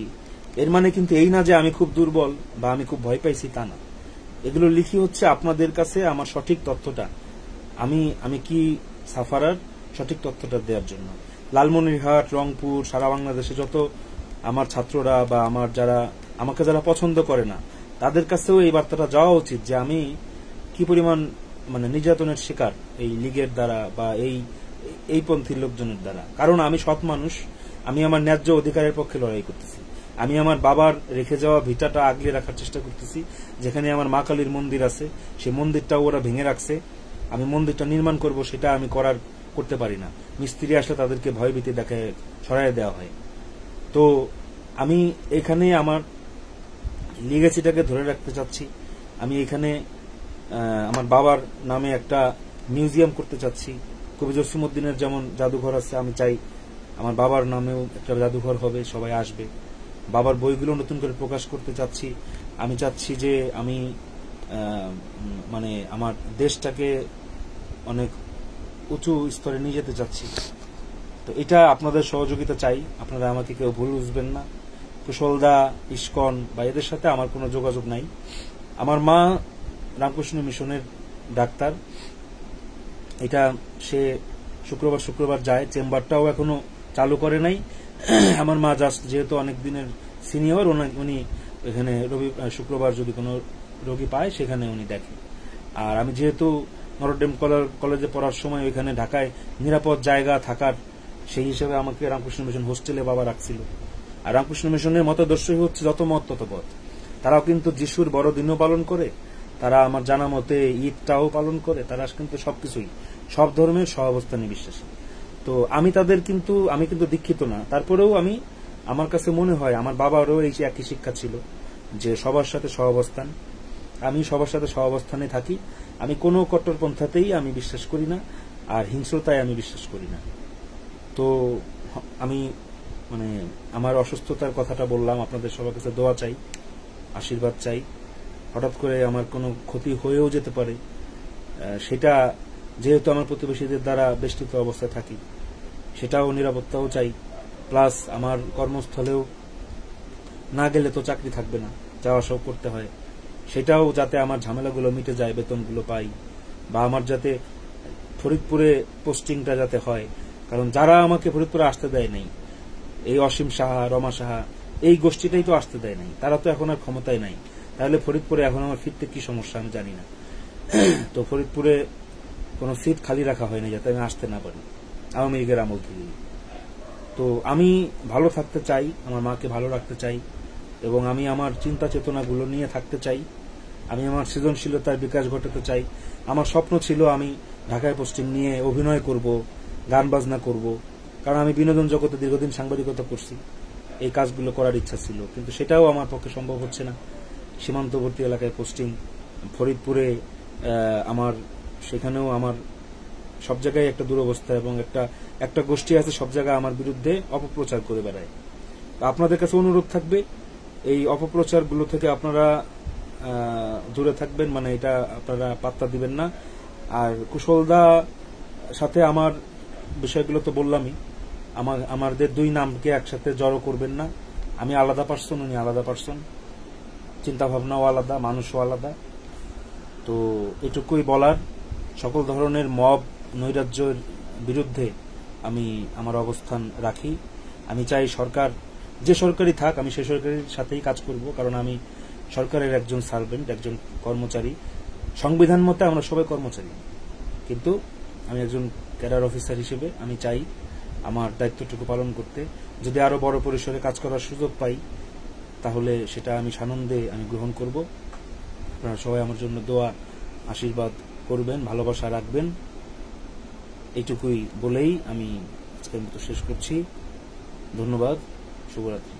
এর মানে কিন্তু এই না যে আমি খুব দুর্বল বা আমি খুব ভয় পাইছি, তা না। এগুলো লিখি হচ্ছে আপনাদের কাছে আমার সঠিক তথ্যটা, আমি কি সাফারার সঠিক তথ্যটা দেওয়ার জন্য। লালমনিরহাট, রংপুর, সারা বাংলাদেশে যত আমার ছাত্ররা বা আমাকে যারা পছন্দ করে না, তাদের কাছেও এই বার্তাটা যাওয়া উচিত যে আমি কি পরিমাণ মানে নির্যাতনের শিকার এই লীগের দ্বারা বা এই পন্থীর লোকজনের দ্বারা। কারণ আমি সৎ মানুষ, আমি আমার ন্যায্য অধিকারের পক্ষে লড়াই করতেছি। আমি আমার বাবার রেখে যাওয়া ভিটাটা আগলে রাখার চেষ্টা করতেছি। যেখানে আমার মা কালীর মন্দির আছে, সেই মন্দিরটাও ওরা ভেঙে রাখছে। আমি মন্দিরটা নির্মাণ করব, সেটা আমি করতে পারি না। মিস্ত্রি আসলে তাদেরকে ভয়ভীতি দেখায় সরাই দেওয়া হয়। তো আমি এখানে আমার লিগেসিটাকে ধরে রাখতে চাচ্ছি। আমি এখানে আমার বাবার নামে একটা মিউজিয়াম করতে চাচ্ছি। কবি জসিমউদ্দিনের যেমন জাদুঘর আছে, আমি চাই আমার বাবার নামেও একটা জাদুঘর হবে, সবাই আসবে। বাবার বইগুলো নতুন করে প্রকাশ করতে চাচ্ছি। আমি চাচ্ছি যে আমি মানে আমার দেশটাকে অনেক উঁচু স্তরে নিয়ে যেতে চাচ্ছি। তো এটা আপনাদের সহযোগিতা চাই, আপনারা আমাকে কেউ ভুল বুঝবেন না। কুশলদা, ইস্কন বা এদের সাথে আমার কোনো যোগাযোগ নাই। আমার মা রামকৃষ্ণ মিশনের ডাক্তার, এটা সে শুক্রবার যায়, চেম্বারটাও এখনো চালু করে নাই। আমার মা জাস্ট যেহেতু অনেক দিনের সিনিয়র, উনি এখানে শুক্রবার যদি কোনো রোগী পায় সেখানে উনি দেখে। আর আমি যেহেতু নরডেম কলেজে পড়ার সময় ওইখানে ঢাকায় নিরাপদ জায়গা থাকার, সেই হিসেবে আমাকে রামকৃষ্ণ মিশন হোস্টেলে বাবা রাখছিল। আর রামকৃষ্ণ মিশনের মতাদর্শই হচ্ছে যত মত তত পথ। তারাও কিন্তু যিশুর বড়দিনও পালন করে, তারা আমার জানা মতে ঈদটাও পালন করে, তারা কিন্তু সবকিছুই, সব ধর্মের সহাবস্থানে বিশ্বাসী। তো আমি কিন্তু দীক্ষিত না, তারপরেও আমার কাছে মনে হয় আমার বাবারও এই যে একই শিক্ষা ছিল যে সবার সাথে সহাবস্থান। আমি সবার সাথে সহাবস্থানে থাকি। আমি কোনো কট্টরপন্থাতেই আমি বিশ্বাস করি না, আর হিংস্রতায় আমি বিশ্বাস করি না। তো আমি আমার অসুস্থতার কথাটা বললাম, আপনাদের সবার কাছে দোয়া চাই, আশীর্বাদ চাই। হঠাৎ করে আমার কোনো ক্ষতি হয়েও যেতে পারে, সেটা যেহেতু আমার প্রতিবেশীদের দ্বারা বেষ্টিত অবস্থায় থাকি, সেটাও নিরাপত্তাও চাই। প্লাস আমার কর্মস্থলেও না গেলে তো চাকরি থাকবে না, যাওয়া সব করতে হয়, সেটাও যাতে আমার ঝামেলাগুলো মিটে যায়, বেতনগুলো পাই, বা আমার যাতে ফরিদপুরে পোস্টিংটা যাতে হয়। কারণ যারা আমাকে ফরিদপুরে আসতে দেয় নাই, এই অসীম সাহা, রমা সাহা, এই গোষ্ঠীটাই তো আসতে দেয় নাই, তারা তো এখন আর ক্ষমতায় নাই। তাহলে ফরিদপুরে এখন আমার ফিরতে কি সমস্যা আমি জানি না। তো ফরিদপুরে কোনো সিট খালি রাখা হয়নি যাতে আমি আসতে না পারি আওয়ামী লীগের আমল থেকে। তো আমি ভালো থাকতে চাই, আমার মাকে ভালো রাখতে চাই, এবং আমি আমার চিন্তা চেতনাগুলো নিয়ে থাকতে চাই। আমি আমার সৃজনশীলতার বিকাশ ঘটাতে চাই। আমার স্বপ্ন ছিল আমি ঢাকায় পোস্টিং নিয়ে অভিনয় করব, গান বাজনা করব, কারণ আমি বিনোদন জগতে দীর্ঘদিন সাংবাদিকতা করছি, এই কাজগুলো করার ইচ্ছা ছিল, কিন্তু সেটাও আমার পক্ষে সম্ভব হচ্ছে না। সীমান্তবর্তী এলাকায় পোস্টিং, ফরিদপুরে আমার, সেখানেও আমার সব জায়গায় একটা দুরবস্থা, এবং একটা গোষ্ঠী আছে সব জায়গায় আমার বিরুদ্ধে অপপ্রচার করে বেড়ায়। আপনাদের কাছে অনুরোধ থাকবে এই অপপ্রচারগুলো থেকে আপনারা দূরে থাকবেন, এটা আপনারা পাত্তা দিবেন না। আর কুশলদা সাথে আমার বিষয়গুলো তো বললামই, আমাদের দুই নামকে একসাথে জড়ো করবেন না। আমি আলাদা পার্সন, উনি আলাদা পার্সন, চিন্তা ভাবনাও আলাদা, মানুষও আলাদা। তো এটুকুই বলার। সকল ধরনের মব নৈরাজ্যের বিরুদ্ধে আমি আমার অবস্থান রাখি। আমি চাই সরকার যে সরকারি থাক, আমি সেই সরকারের সাথেই কাজ করব, কারণ আমি সরকারের একজন সার্ভেন্ট, একজন কর্মচারী। সংবিধান মতে আমরা সবাই কর্মচারী, কিন্তু আমি একজন ক্যাডার অফিসার হিসেবে আমি চাই আমার দায়িত্বটুকু পালন করতে। যদি আরো বড় পরিসরে কাজ করার সুযোগ পাই, তাহলে সেটা আমি সানন্দে গ্রহণ করব। আপনারা সবাই আমার জন্য দোয়া আশীর্বাদ করবেন, ভালোবাসা রাখবেন। এইটুকুই বলেই আমি আজকের মতো শেষ করছি। ধন্যবাদ, শুভরাত্রি।